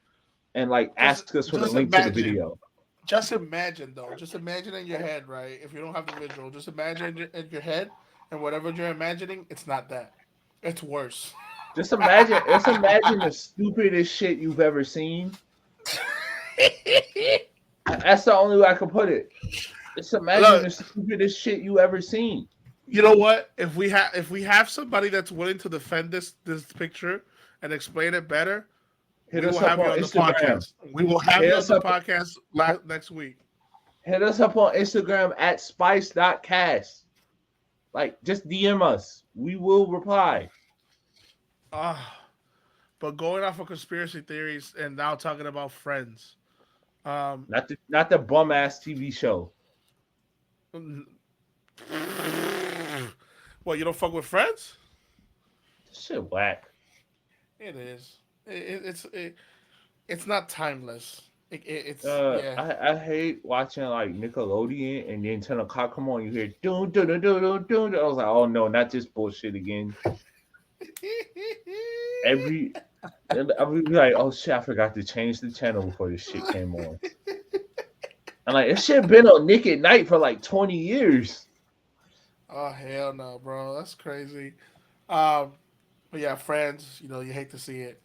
and like Just ask us for the just link to the imagine. video. Just imagine though. Just imagine in your head, right? If you don't have the visual, just imagine in your head, and whatever you're imagining, it's not that. It's worse. Just imagine the stupidest shit you've ever seen That's the only way I can put it. Just imagine Look, the stupidest shit you ever seen. you know what? If we have somebody that's willing to defend this picture and explain it better, Hit we will us up have you on on the Instagram. podcast. We will have Hit you on us the up. podcast next week. Hit us up on Instagram at spice.cast. Like, just DM us. We will reply. Ah, but going off of conspiracy theories and now talking about Friends. Um, Not the bum ass TV show. what, you don't fuck with Friends? This shit whack. It is. It's not timeless. It's yeah. I hate watching like Nickelodeon and then 10 o'clock come on, you hear doon doon doon doon doon. I was like, oh no, not this bullshit again. Every I would be like, oh shit, I forgot to change the channel before this shit came on. And like, it shit been on Nick at Night for like 20 years. Oh hell no, bro. That's crazy. Um, but yeah, Friends. You hate to see it.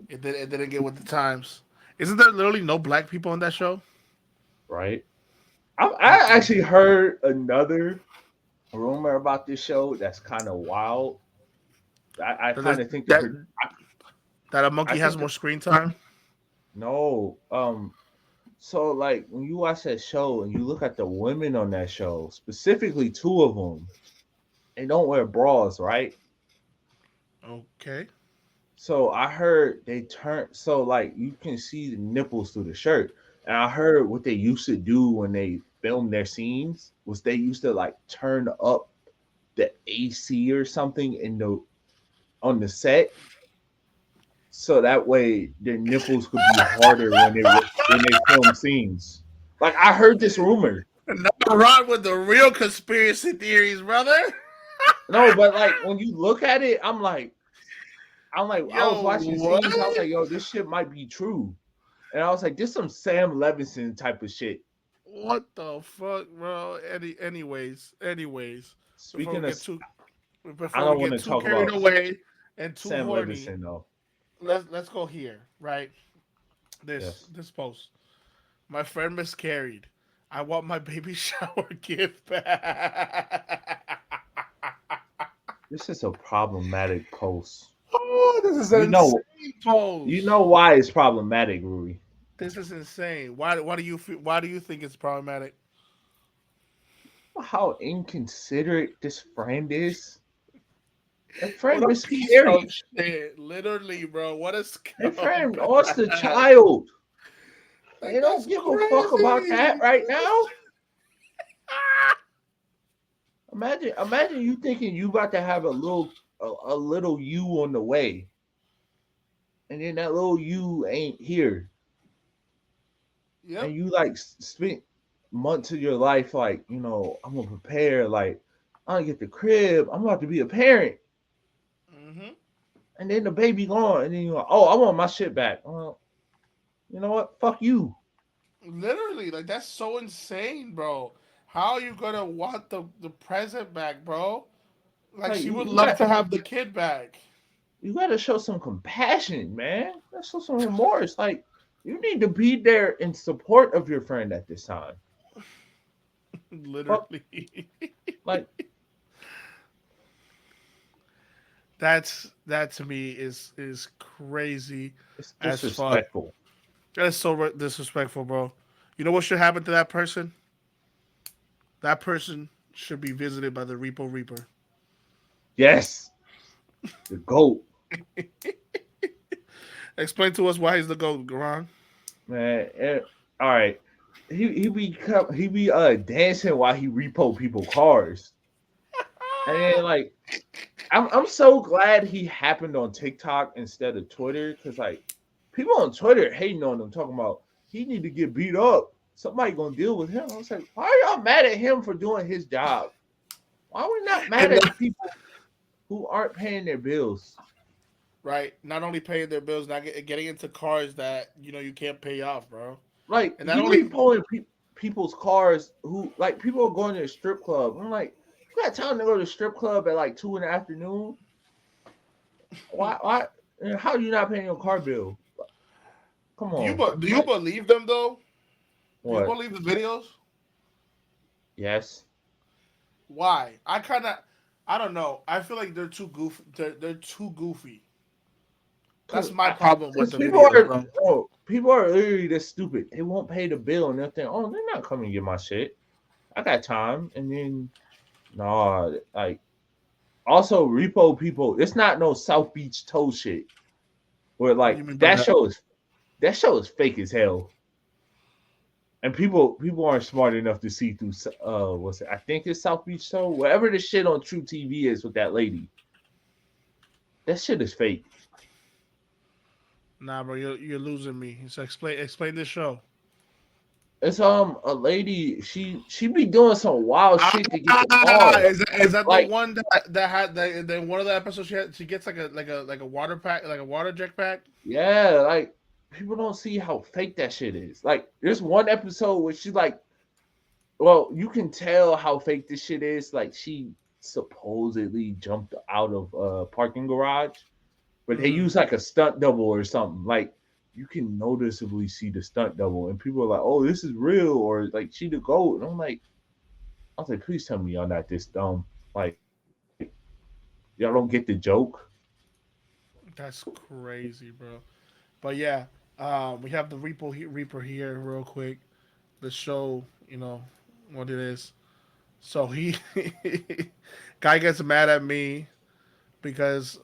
It didn't get with the times. Isn't there literally no black people on that show? Right? I actually heard another rumor about this show that's kind of wild. I kind of think That a I monkey has think more screen time. no. So like when you watch that show and you look at the women on that show, specifically two of them, they don't wear bras, right? Okay. So I heard they turn so like you can see the nipples through the shirt. And I heard what they used to do when they filmed their scenes was they used to like turn up the AC or something in the on the set so that way their nipples could be harder when they film scenes. Like I heard this rumor. Not run with the real conspiracy theories, brother. No, but like when you look at it, I was Yo, watching what? scenes. I was like, yo, this shit might be true. And I was like, this some Sam Levinson type of shit. What the fuck, bro? Anyways, before we Speaking of, get too I before we don't want get to too talk carried about away and too Sam horny, Levinson though. let's go here, right? This Yes, this post. My friend miscarried. I want my baby shower gift back. this is a problematic post. Oh, this is an You know, insane post. you know why it's problematic, Rui. This is insane. Why do you think it's problematic? How inconsiderate this friend is. That What friend a piece of miscarried. shit. Literally, bro. What a That friend scumbag. lost the child. They Like, don't that's give a fuck about that crazy. right now. Imagine you thinking you about to have a little you on the way, and then that little you ain't here, and Yep. you like spent months of your life like I'm gonna prepare like I'm gonna get the crib. I'm about to be a parent, Hmm. and then the baby gone, and then you're like, oh, I want my shit back. Well, you know what? Fuck you. Literally, like that's so insane, bro. How are you gonna want the present back, bro? Like Like she you, would you love got to have the kid back. you got to show some compassion, man. Let's show some remorse. Like you need to be there in support of your friend at this time. Fuck, Literally. like That to me is crazy it's as fuck. disrespectful. That's so disrespectful, bro. You know what should happen to that person? That person should be visited by the Repo Reaper. Yes, the goat, Explain to us why he's the GOAT, Garon. man. All right, he be dancing while he repo people cars, and then like I'm so glad he happened on TikTok instead of Twitter because like people on Twitter hating on him talking about he need to get beat up. Somebody gonna deal with him. I was like, why are y'all mad at him for doing his job? Why are we not mad And at the people who aren't paying their bills? right, not only paying their bills, not getting into cars that you can't pay off, bro. Like And not he only repoing people's cars who like people are going to the strip club. I'm like, you got time to go to the strip club at like 2 in the afternoon? Why? How are you not paying your car bill? Come on. Do you believe them though? Do you What? believe the videos? Yes. Why? I don't know. I feel like they're too goofy. They're too goofy. That's my problem with Because the videos, bro. people are literally this stupid. They won't pay the bill and they'll think, oh, they're not coming to get my shit. I got time. And then, nah, like, also repo people. It's not no South Beach toe shit. Where What do like you mean by that? that show is fake as hell. And people aren't smart enough to see through what's it? I think it's South Beach Show. Whatever the shit on True TV is with that lady. That shit is fake. Nah, bro, you're losing me. So explain this show. It's a lady, she be doing some wild shit to get the car. Is that the Like, one that had that one of the episodes she gets like a water pack, like a water jet pack? yeah, like people don't see how fake that shit is. Like there's one episode where she's like, well, you can tell how fake this shit is. Like she supposedly jumped out of a parking garage, but they Mm-hmm. use like a stunt double or something. Like you can noticeably see the stunt double, and people are like, "Oh, this is real," or like she the goat. And I was like, please tell me y'all not this dumb. Like y'all don't get the joke. That's crazy, bro. But yeah, we have the Reaper here real quick. The show, what it is. So he guy gets mad at me because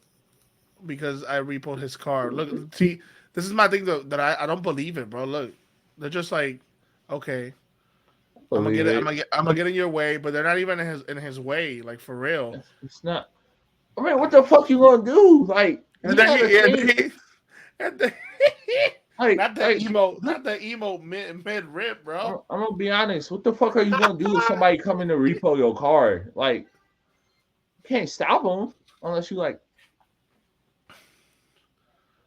I repoed his car. Look, see, this is my thing though that I don't believe it, bro. Look, they're just like, okay, I'm gonna Believe get it, it. I'm gonna get in your way, but they're not even in his way, like for real. It's not. I mean, what the fuck you gonna do? Like And he then had a he and thing. then he, and then, Like like not the emo mid rip, bro. I'm gonna be honest. What the fuck are you gonna do if somebody come in to repo your car? Like you can't stop them unless you like.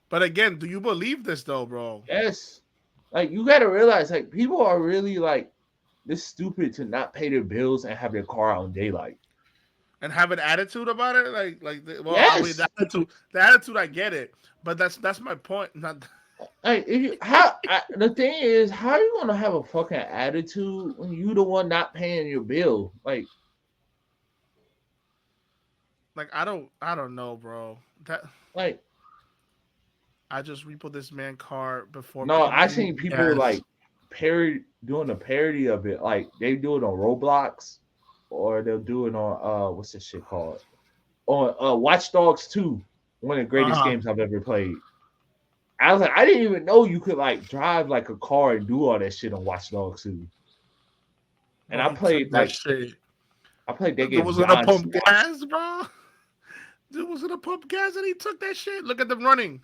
But again, do you believe this though, bro? Yes. Like you gotta realize, like people are really like this stupid to not pay their bills and have their car out in daylight. And have an attitude about it, well, I mean, Yes. the attitude, I get it, but that's my point. Not Like if you how the thing is, how are you gonna have a fucking attitude when you the one not paying your bill? like I don't know, bro. That Like I just repo this man car before no, I pumping seen people gas. like parody doing a parody of it. Like they do it on Roblox or they'll do it on what's this shit called? On Watch Dogs 2, one of the Uh greatest huh. games I've ever played. I was like, I didn't even know you could like drive like a car and do all that shit on Watch Dogs 2. And Bro, he took that shit. I played that Dude game was gonna pump non-stop. gas, bro. Dude was gonna pump gas, and he took that shit. Look at them running.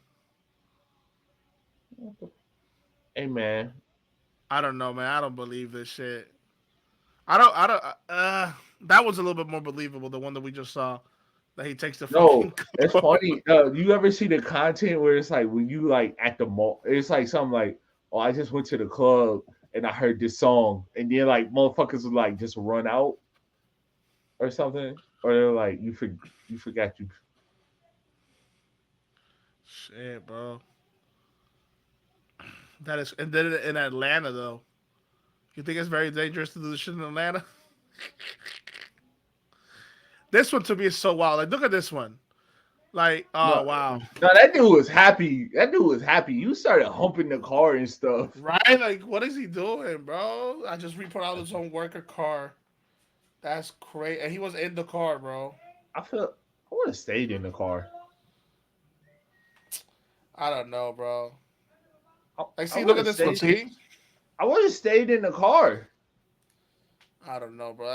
Hey man, I don't know, man. I don't believe this shit. I don't. I don't. That was a little bit more believable. The one that we just saw, that he takes the no, fucking it's car. funny. You ever see the content where it's like when you like at the mall, it's like something like, oh, I just went to the club and I heard this song, and then like motherfuckers would like just run out or something, or they're like, you forgot you. Shit, bro. That is, and then in Atlanta though. You think it's very dangerous to do this shit in Atlanta? This one to me is so wild. Like, look at this one. Like, No, oh wow, no, that dude was happy. That dude was happy. You started humping the car and stuff. right? Like, what is he doing, bro? I just report out his own worker car. That's crazy. And he was in the car, bro. I feel I would have stayed in the car. I don't know, bro. I, Like, I see, look would at have this one. stayed. See, I would have stayed in the car. I don't know, bro.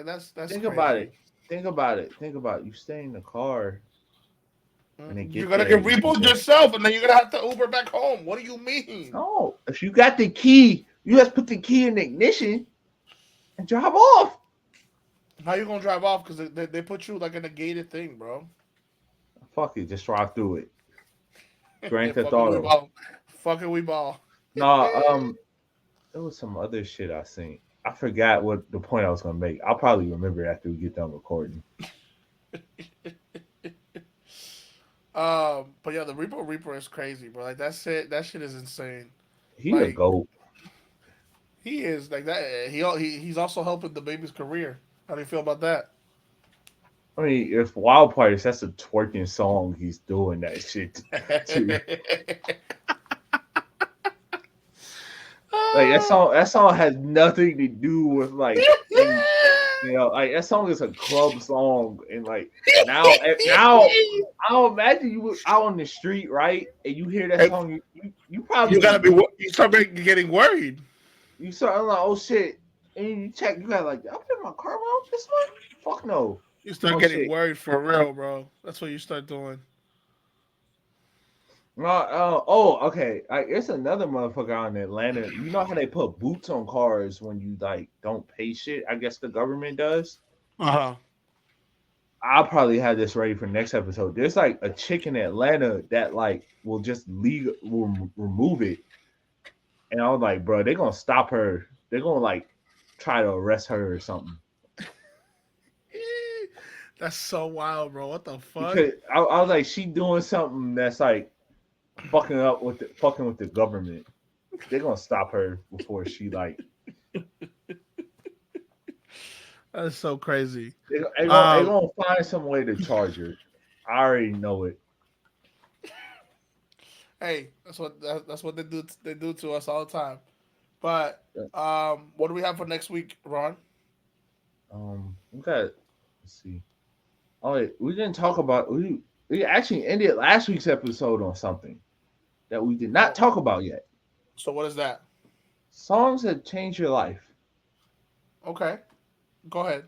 That's Think about crazy. it. Think about it. Think about it. You stay in the car and then You're get gonna there. get You can repoed go. yourself, and then you're gonna have to Uber back home. What do you mean? No, if you got the key, you just put the key in the ignition and drive off. How you gonna drive off? Because they put you like in a gated thing, bro. Fuck it, just drive through it. Grand Theft Fucking we Auto. ball. Fucking we ball. No, there was some other shit I seen. I forgot what the point I was gonna make. I'll probably remember after we get done recording. But yeah, the Repo Reaper is crazy, bro. Like that shit is insane. He a Like goat. he is like that. He's also helping the baby's career. How do you feel about that? I mean, if Wild Parties, that's a twerking song. He's doing that shit to. Like that song. That song has nothing to do with like any. Like that song is a club song, and like now, I don't imagine you were out on the street, right? And you hear that And song, you you gotta probably be. You start getting worried. you start like, oh shit, and you check, you got like, I put my car out this one? Fuck no. You start Oh getting shit. worried for real, bro. That's what you start doing. No, oh, okay. It's another motherfucker out in Atlanta. You know how they put boots on cars when you like don't pay shit? I guess the government does. Uh huh. I'll probably have this ready for next episode. There's like a chick in Atlanta that like will remove it, and I was like, bro, they're gonna stop her. They're gonna like try to arrest her or something That's so wild, bro. What the fuck? because I was like, she doing something that's like fucking with the government. They're gonna stop her before she like That's so crazy. they Um, gonna find some way to charge her. I already know it. hey, that's what they do. They do to us all the time. But what do we have for next week, Ron? We got let's see. Oh wait, we didn't talk about we actually ended last week's episode on something that we did not Oh, talk about yet. so what is that? Songs that change your life. Okay, go ahead.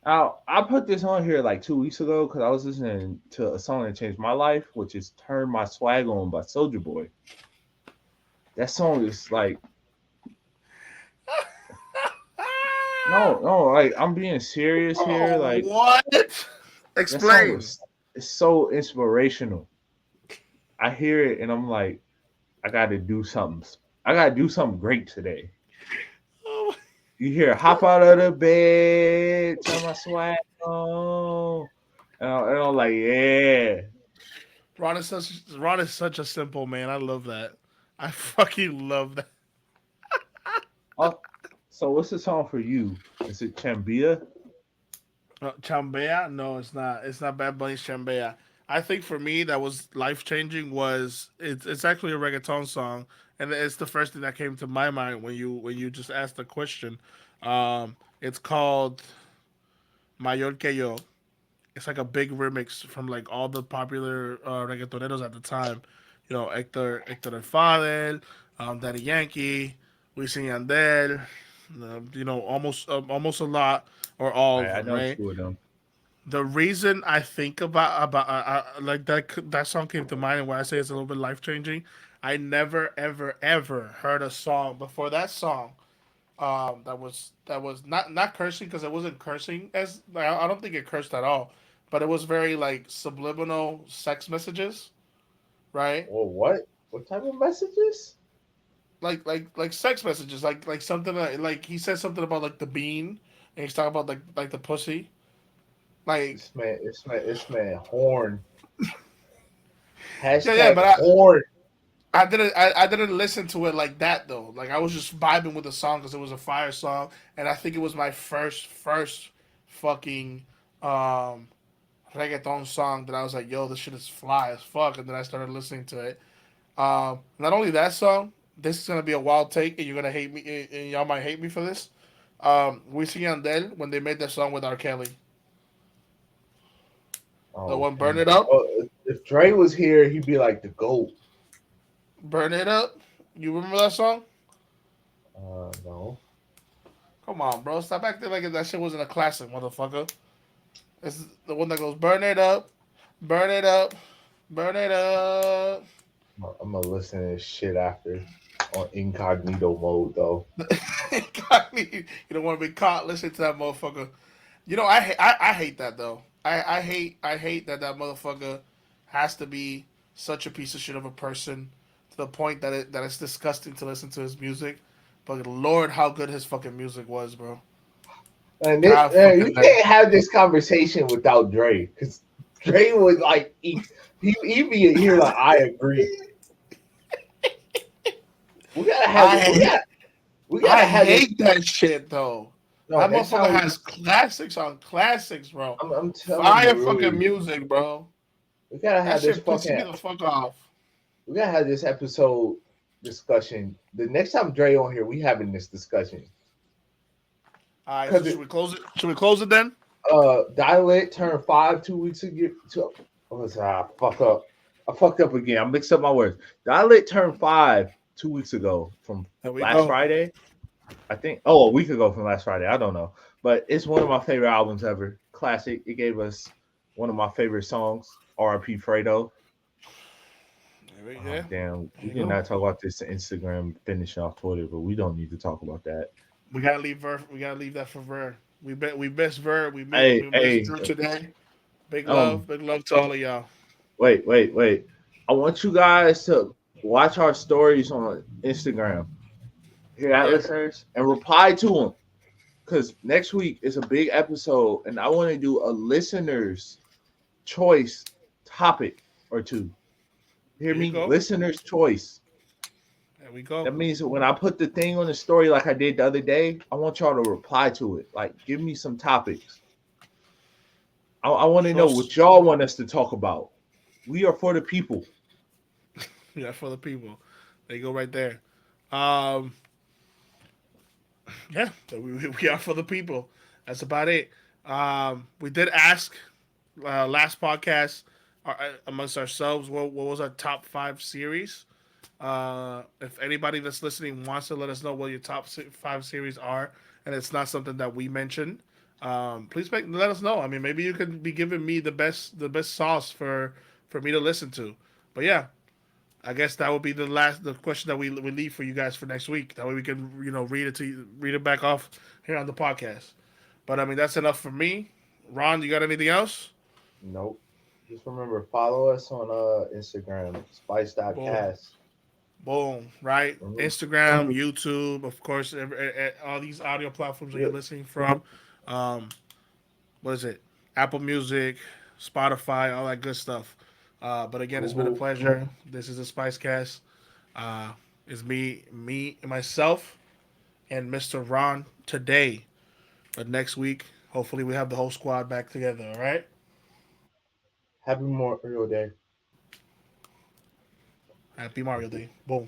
Now I put this on here like 2 weeks ago because I was listening to a song that changed my life, which is "Turn My Swag On" by Soldier Boy. That song is like no, like I'm being serious here. Oh, Like what? that song Explain. is it's so inspirational. I hear it and I'm like, I got to do something. I got to do something great today. Oh, You hear hop out of the bed, turn my swag on. And I'm like, yeah. Ron is such a simple man. I love that. I fucking love that. Oh, so what's the song for you? Is it Chambia? Chambea? No, it's not. It's not Bad Bunny's Chambea. I think for me that was life changing. Was it's actually a reggaeton song, and it's the first thing that came to my mind when you just asked the question. It's called Mayor que Yo. It's like a big remix from like all the popular reggaetoneros at the time. You know, Hector El Father, Daddy Yankee, Wisin Yandel. You know, almost a lot or all of I them, know right? two of them. The reason I think about like that song came to mind, and why I say it's a little bit life changing. I never ever heard a song before that song. That was not cursing, because it wasn't cursing as like, I don't think it cursed at all, but it was very like subliminal sex messages, right? Well, what? What type of messages? Like sex messages, like something like he said something about like the bean, and he's talking about like the pussy, like This man, horn. yeah, Hashtag but horn. I didn't listen to it like that though. Like I was just vibing with the song because it was a fire song, and I think it was my first fucking um reggaeton song that I was like, yo, this shit is fly as fuck, and then I started listening to it. Not only that song, this is gonna be a wild take, and you're gonna hate me, and y'all might hate me for this. Wisin and Yandel when they made that song with R. Kelly, the Oh one "Burn damn. It Up," Oh, if Dre was here, he'd be like the goat. "Burn It Up." You remember that song? No. Come on, bro. Stop acting like that shit wasn't a classic, motherfucker. It's the one that goes "Burn It Up, Burn It Up, Burn It Up." I'm gonna listen to this shit after on incognito mode though. You don't want to be caught listening to that motherfucker. You know, I hate that though. I hate that motherfucker has to be such a piece of shit of a person to the point that it's disgusting to listen to his music. But Lord, how good his fucking music was, bro. And God you fucking damn. can't have this conversation without Dre, because Dre was like, he be here like, I agree. We gotta have it. I We gotta I have this. hate that shit though. No, That next motherfucker time has classics on classics, bro. I'm telling you, Fire fucking really, music, bro. we gotta That have this shit pisses me fucking. the fuck off. We gotta have this episode discussion. The next time Dre on here, we having this discussion All right, so because should we close it? Should we close it then? Dialect turned 5 2 weeks ago. Fuck up. I fucked up again. I mixed up my words. Dialect turned 5 2 weeks ago from There we last go. Friday. I think. Oh, a week ago from last Friday. I don't know, but it's one of my favorite albums ever. Classic. It gave us one of my favorite songs. R.I.P. Fredo. Oh Yeah, damn, there we you go. cannot talk about this Instagram finish off Twitter, but we don't need to talk about that. We gotta leave Ver. We gotta leave that for Ver. We miss Ver. Hey, We miss hey, Drew today. um, Big love to all of y'all. wait. I want you guys to watch our stories on Instagram. Hear that, Yeah, listeners, and reply to them because next week is a big episode, and I want to do a listener's choice topic or two. Hear there you me, go. listener's choice. There we go. That means that when I put the thing on the story like I did the other day, I want y'all to reply to it. Like, give me some topics. I want to Show know us. what y'all want us to talk about. We are for the people. Yeah, for the people. There you go, right there. Um, yeah, so we are for the people. That's about it. We did ask last podcast amongst ourselves what was our top 5 series. If anybody that's listening wants to let us know what your top 5 series are, and it's not something that we mentioned, please let us know. I mean, maybe you could be giving me the best sauce for me to listen to. But yeah, I guess that would be the question that we leave for you guys for next week. That way we can read it back off here on the podcast. But I mean, that's enough for me. Ron, you got anything else? Nope. Just remember, follow us on Instagram, Boom. spice.cast. Boom, right? Remember, Instagram, YouTube, of course, all these audio platforms that yeah, you're listening from. Um, what is it? Apple Music, Spotify, all that good stuff. But again, it's been a Google. pleasure. This is the Spicecast. It's and myself, and Mr. Ron today. But next week, hopefully, we have the whole squad back together. All right? Happy Memorial Day. Happy Mario Day. Boom.